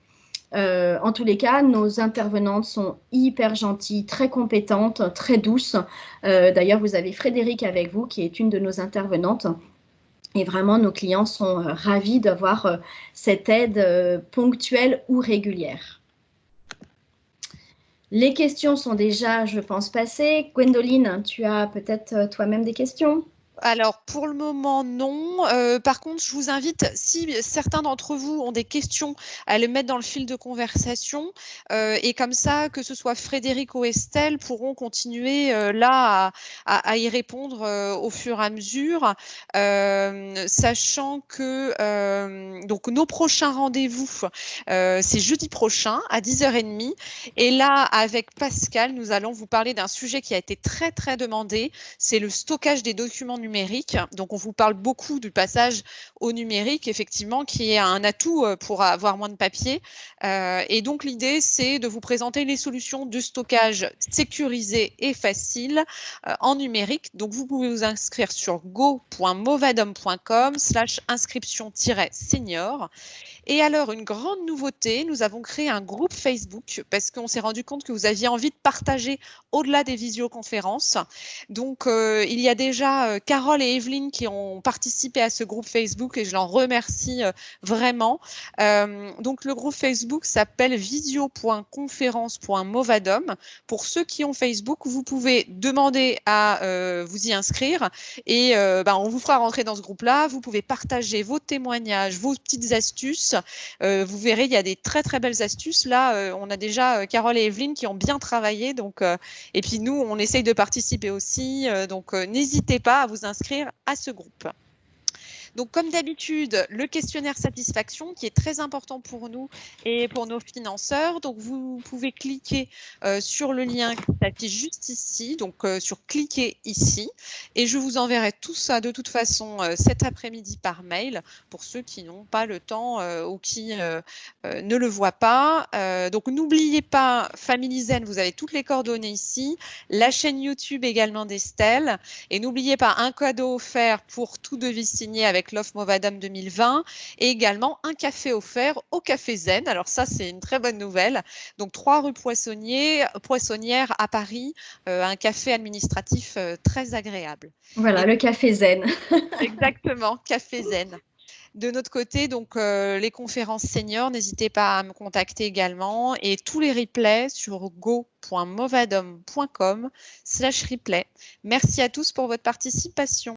B: En tous les cas, nos intervenantes sont hyper gentilles, très compétentes, très douces. D'ailleurs, vous avez Frédéric avec vous, qui est une de nos intervenantes. Et vraiment, nos clients sont ravis d'avoir cette aide ponctuelle ou régulière. Les questions sont déjà, je pense, passées. Gwendoline, tu as peut-être toi-même des questions ?
A: Alors, pour le moment, non. Par contre, je vous invite, si certains d'entre vous ont des questions, à les mettre dans le fil de conversation. Et comme ça, que ce soit Frédéric ou Estelle, pourront continuer à y répondre au fur et à mesure. Sachant que donc nos prochains rendez-vous, c'est jeudi prochain à 10h30. Et là, avec Pascal, nous allons vous parler d'un sujet qui a été très, très demandé. C'est le stockage des documents numériques. Donc, on vous parle beaucoup du passage au numérique, effectivement, qui est un atout pour avoir moins de papier. Et donc, l'idée, c'est de vous présenter les solutions de stockage sécurisées et faciles en numérique. Donc, vous pouvez vous inscrire sur go.movadom.com/inscription-senior. Et alors, une grande nouveauté, nous avons créé un groupe Facebook parce qu'on s'est rendu compte que vous aviez envie de partager au-delà des visioconférences. Donc, il y a déjà Carole et Evelyne qui ont participé à ce groupe Facebook et je l'en remercie vraiment. Donc, le groupe Facebook s'appelle visio.conférence.movadom. Pour ceux qui ont Facebook, vous pouvez demander à vous y inscrire et on vous fera rentrer dans ce groupe-là. Vous pouvez partager vos témoignages, vos petites astuces. Vous verrez, il y a des très très belles astuces. Là, on a déjà Carole et Evelyne qui ont bien travaillé. Donc, et puis nous, on essaye de participer aussi. Donc, n'hésitez pas à vous inscrire à ce groupe. Donc, comme d'habitude, le questionnaire satisfaction qui est très important pour nous et pour nos financeurs. Donc, vous pouvez cliquer sur le lien qui s'affiche juste ici, donc sur cliquer ici. Et je vous enverrai tout ça de toute façon cet après-midi par mail pour ceux qui n'ont pas le temps ou qui ne le voient pas. Donc, n'oubliez pas Family Zen, vous avez toutes les coordonnées ici. La chaîne YouTube également d'Estelle. Et n'oubliez pas un cadeau offert pour tout devis signé avec l'offre Movadom 2020 et également un café offert au Café Zen. Alors ça, c'est une très bonne nouvelle. Donc 3 rue Poissonnière à Paris, un café administratif très agréable.
B: Voilà, le Café Zen.
A: Exactement, Café Zen. De notre côté, donc les conférences seniors, n'hésitez pas à me contacter également et tous les replays sur go.movadom.com/replay. Merci à tous pour votre participation.